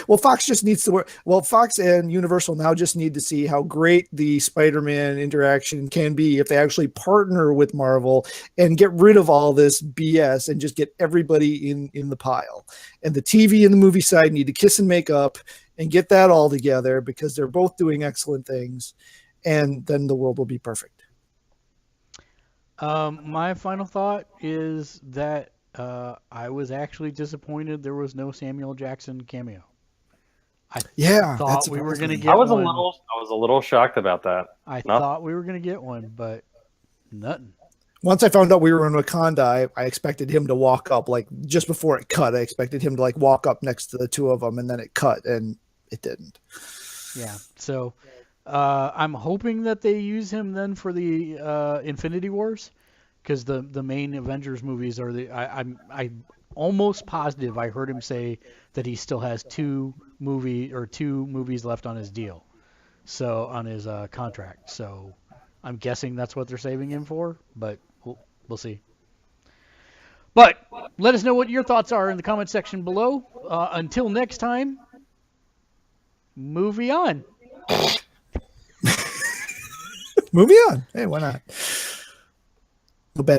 Well, Fox just needs to work. Well, Fox and Universal now just need to see how great the Spider-Man interaction can be if they actually partner with Marvel and get rid of all this BS and just get everybody in the pile. And the TV and the movie side need to kiss and make up and get that all together because they're both doing excellent things. And then the world will be perfect. My final thought is that I was actually disappointed there was no Samuel Jackson cameo. I thought we were going to get I was one. a little shocked about that. I thought we were going to get one, but nothing. Once I found out we were in Wakanda, I expected him to walk up, like just before it cut. I expected him to like walk up next to the two of them, and then it cut, and it didn't. Yeah, so I'm hoping that they use him then for the Infinity Wars, because the main Avengers movies are I'm almost positive I heard him say that he still has two movies left on his deal, so on his contract. So I'm guessing that's what they're saving him for, but we'll see. But let us know what your thoughts are in the comment section below. Until next time, movie on. Movie on. Hey, why not?